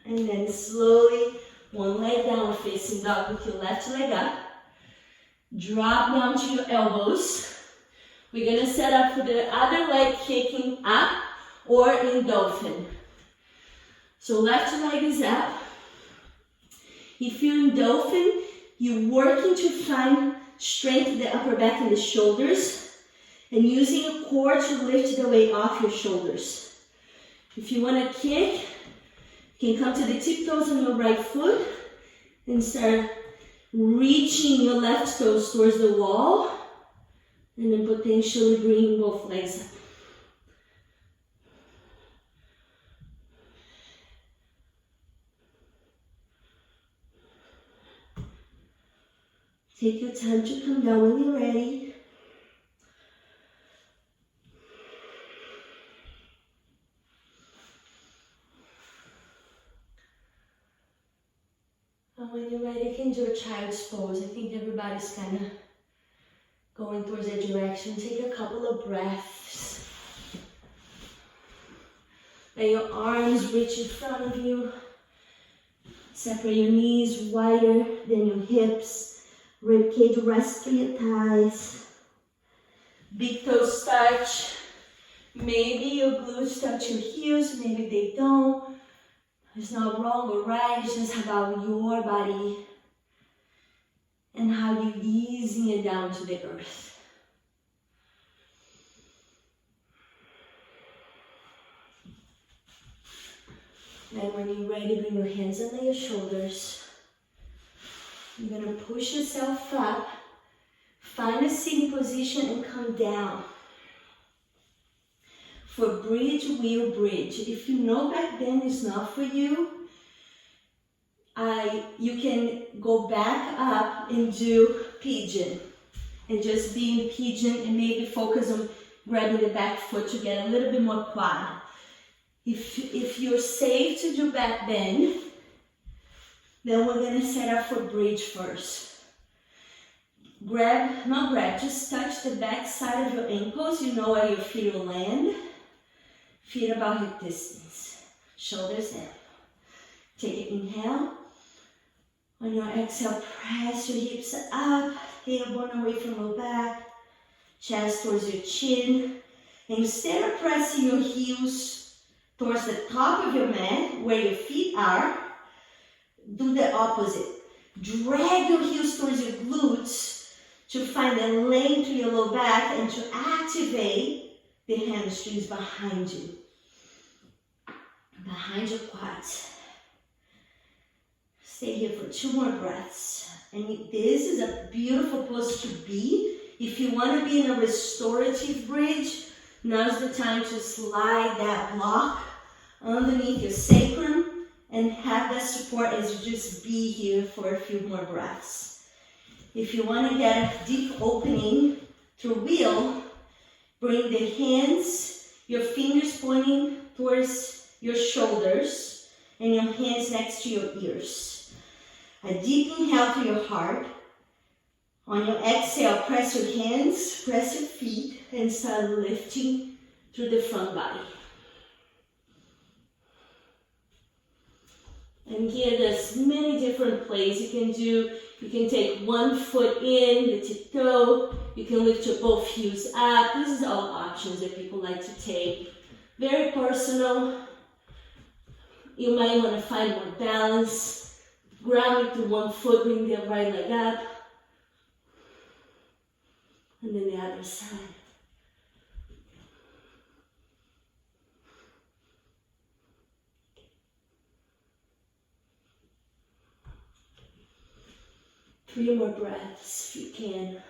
And then slowly, one leg down facing dog with your left leg up. Drop down to your elbows. We're gonna set up for the other leg kicking up or in dolphin. So left leg is up. If you're in dolphin, you're working to find strength in the upper back and the shoulders and using a core to lift the weight off your shoulders. If you want to kick, you can come to the tiptoes on your right foot and start reaching your left toes towards the wall and then potentially bringing both legs up. Take your time to come down when you're ready. And when you're ready, you can do a child's pose. I think everybody's kind of going towards that direction. Take a couple of breaths. Let your arms reach in front of you. Separate your knees wider than your hips. Ribcage rest through your thighs. Big toes touch. Maybe your glutes touch your heels, maybe they don't. It's not wrong or right, it's just about your body and how you're easing it down to the earth. Then when you're ready, bring your hands under your shoulders. You're gonna push yourself up, find a sitting position and come down. For bridge, wheel bridge. If you know back then is not for you, you can go back up and do pigeon. And just be in pigeon and maybe focus on grabbing the back foot to get a little bit more quad. If you're safe to do back bend, then we're gonna set up for bridge first. Just touch the back side of your ankles. You know where your feet will land. Feet about hip distance. Shoulders down. Take an inhale. On your exhale, press your hips up. Tailbone away from your back. Chest towards your chin. And instead of pressing your heels towards the top of your mat, where your feet are, do the opposite. Drag your heels towards your glutes to find a length to your low back and to activate the hamstrings behind you. Behind your quads. Stay here for 2 more breaths. And this is a beautiful pose to be. If you want to be in a restorative bridge, now's the time to slide that block underneath your sacrum and have that support as you just be here for a few more breaths. If you want to get a deep opening through wheel, bring the hands, your fingers pointing towards your shoulders and your hands next to your ears. A deep inhale through your heart. On your exhale, press your hands, press your feet, and start lifting through the front body. And here there's many different plays you can do. You can take one foot in, the tiptoe. You can lift your both heels up. This is all options that people like to take. Very personal. You might want to find more balance. Ground it to one foot, bring the right leg up. And then the other side. Three more breaths if you can.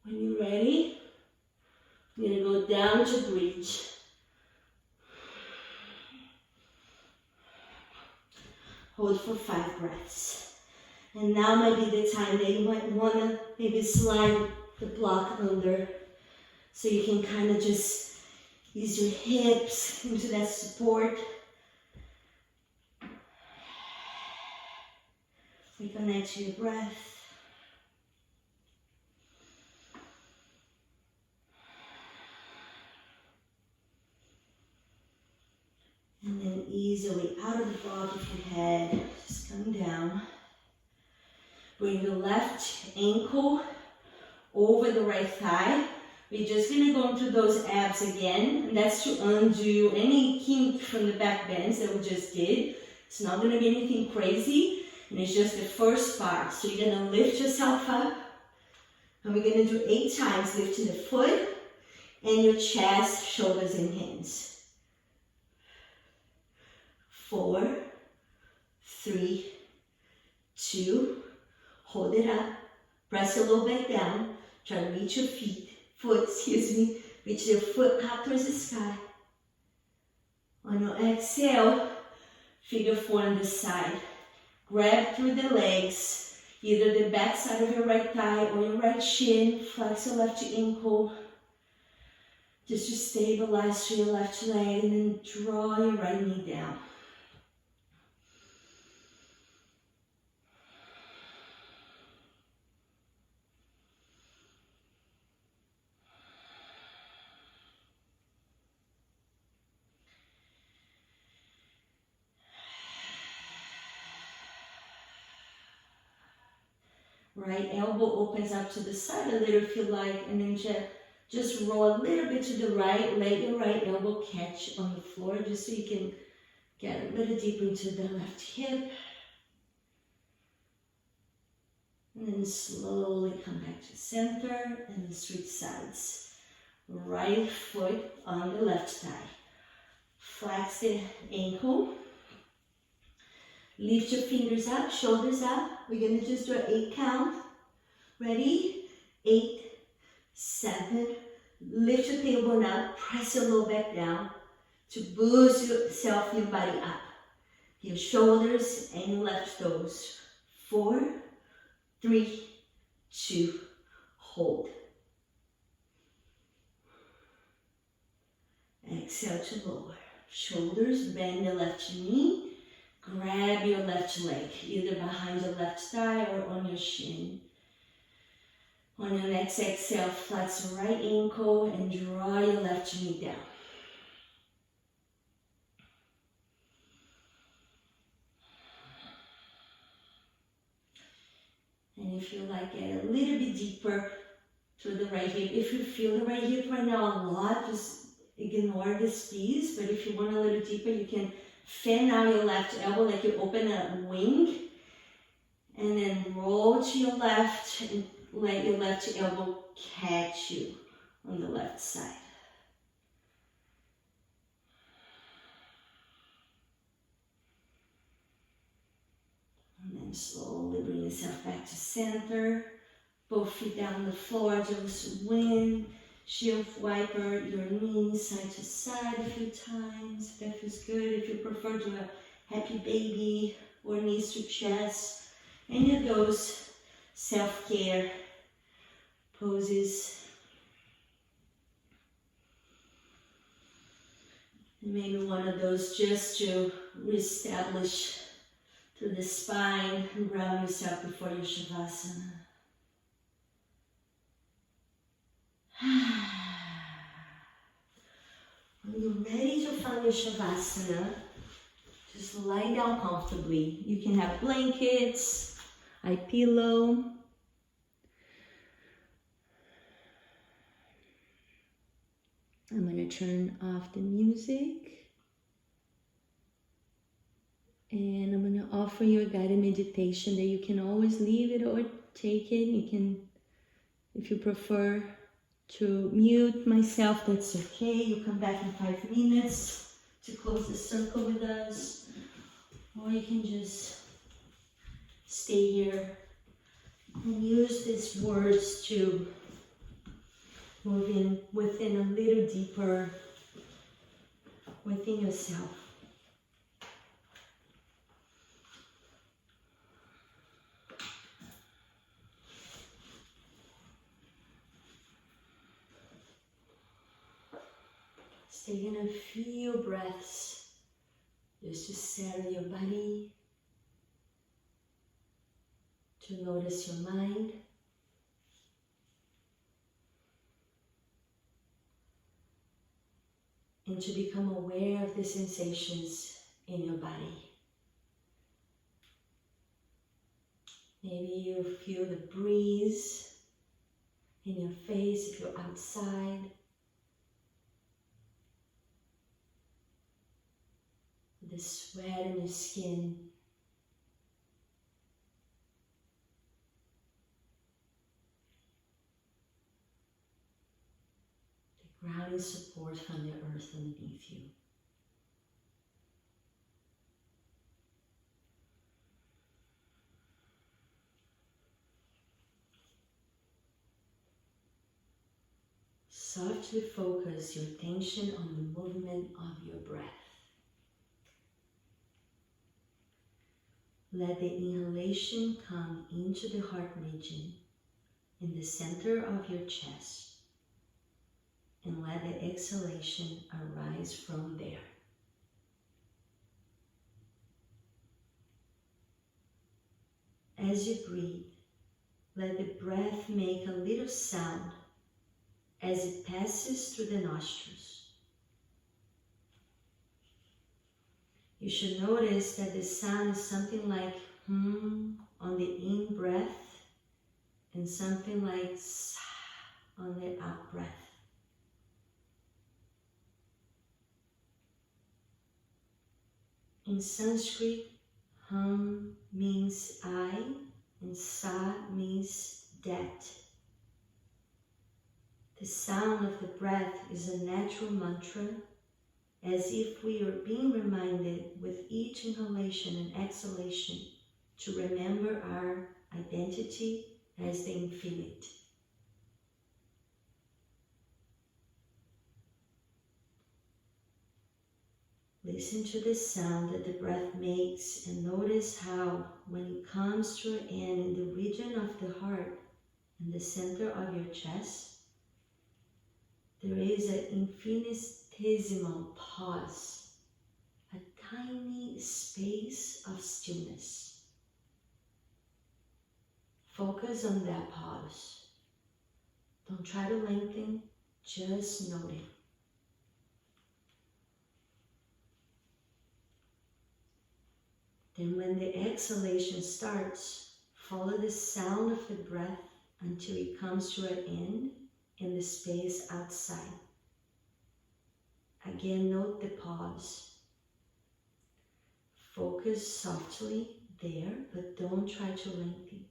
When you're ready, you're going to go down to bridge. Hold for 5 breaths. And now might be the time that you might want to maybe slide the block under so you can kind of just use your hips into that support. Reconnect to your breath. And then ease your way out of the block of your head. Just come down. Bring the left ankle over the right thigh. We're just going to go into those abs again. And that's to undo any kink from the back bends that we just did. It's not going to be anything crazy. And it's just the first part. So you're going to lift yourself up. And we're going to do 8 times, lifting the foot and your chest, shoulders, and hands. 4, 3, 2, hold it up, press your low back down, try to reach your reach your foot up towards the sky. On your exhale, figure 4 on the side. Grab through the legs, either the back side of your right thigh or your right shin, flex your left ankle, just to stabilize through your left leg, and then draw your right knee down. Right elbow opens up to the side a little if you like, and then just roll a little bit to the right. Let your right elbow catch on the floor just so you can get a little deeper into the left hip. And then slowly come back to center and then switch sides. Right foot on the left thigh. Flex the ankle. Lift your fingers up, shoulders up. We're gonna just do an 8 count. Ready? 8, 7. Lift your tailbone up, press your low back down to boost yourself, your body up. Your shoulders and your left toes. 4, 3, 2, hold. Exhale to lower. Shoulders, bend the left knee. Grab your left leg, either behind the left thigh or on your shin. On your next exhale, flex your right ankle and draw your left knee down. And if you like, get a little bit deeper through the right hip. If you feel the right hip right now a lot, just ignore this piece. But if you want a little deeper, you can fan out your left elbow like you open a wing. And then roll to your left and let your left elbow catch you on the left side. And then slowly bring yourself back to center. Both feet down on the floor, just windshield wiper your knees side to side a few times. If that feels good. If you prefer, do a happy baby or knees to chest. Any of those self-care poses. And maybe one of those just to reestablish through the spine and ground yourself before your Shavasana. When you're ready to find your Shavasana, just lie down comfortably. You can have blankets, eye pillow. I'm going to turn off the music. And I'm going to offer you a guided meditation that you can always leave it or take it. You can, if you prefer to mute myself, that's okay. You come back in 5 minutes to close the circle with us. Or you can just stay here and use these words to move in within a little deeper within yourself. So you're gonna feel breaths just to settle your body, to notice your mind. And to become aware of the sensations in your body. Maybe you feel the breeze in your face if you're outside. The sweat in your skin. The grounding support from the earth underneath you. Softly focus your attention on the movement of your breath. Let the inhalation come into the heart region in the center of your chest, and let the exhalation arise from there. As you breathe, let the breath make a little sound as it passes through the nostrils. You should notice that the sound is something like on the in-breath and something like sa on the out breath. In Sanskrit, hum means I and sa means that. The sound of the breath is a natural mantra, as if we are being reminded with each inhalation and exhalation to remember our identity as the infinite. Listen to the sound that the breath makes and notice how, when it comes to an end in the region of the heart and the center of your chest, there is an infinitesimal pause, a tiny space of stillness. Focus on that pause. Don't try to lengthen, just note it. Then when the exhalation starts, follow the sound of the breath until it comes to an end in the space outside. Again, note the pause. Focus softly there, but don't try to lengthen.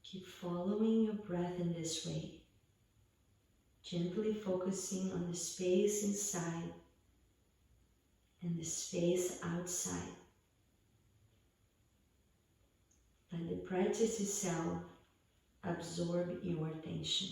Keep following your breath in this way, gently focusing on the space inside and the space outside. Let the practice itself absorb your attention.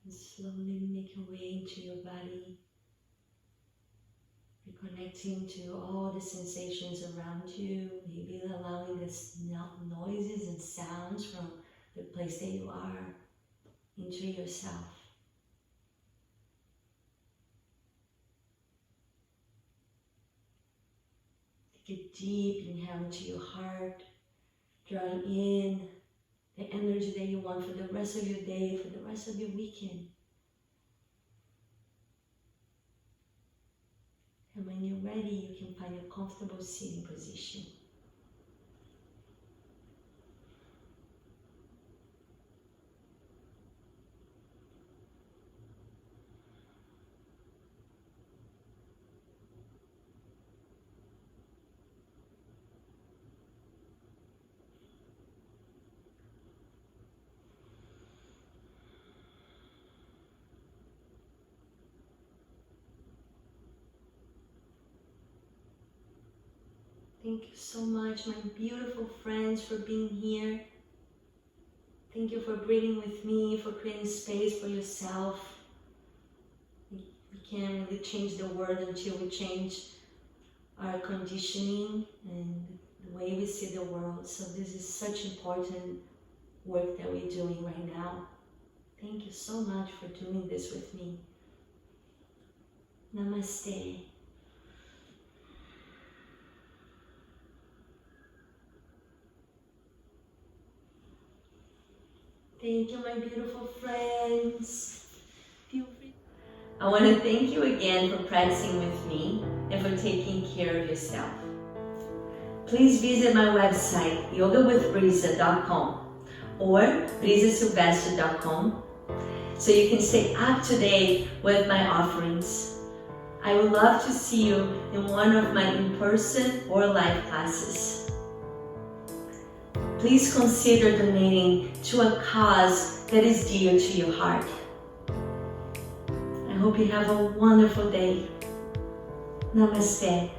And slowly make your way into your body, reconnecting to all the sensations around you, maybe allowing the noises and sounds from the place that you are into yourself. Take a deep inhale into your heart, drawing in the energy that you want for the rest of your day, for the rest of your weekend. And when you're ready, you can find a comfortable sitting position. Thank you so much, my beautiful friends, for being here. Thank you for breathing with me, for creating space for yourself. We can't really change the world until we change our conditioning and the way we see the world. So this is such important work that we're doing right now. Thank you so much for doing this with me. Namaste. Thank you, my beautiful friends. Feel free. I want to thank you again for practicing with me and for taking care of yourself. please visit my website, yogawithbrisa.com or brisasylvester.com, so you can stay up to date with my offerings. I would love to see you in one of my in-person or live classes. Please consider donating to a cause that is dear to your heart. I hope you have a wonderful day. Namaste.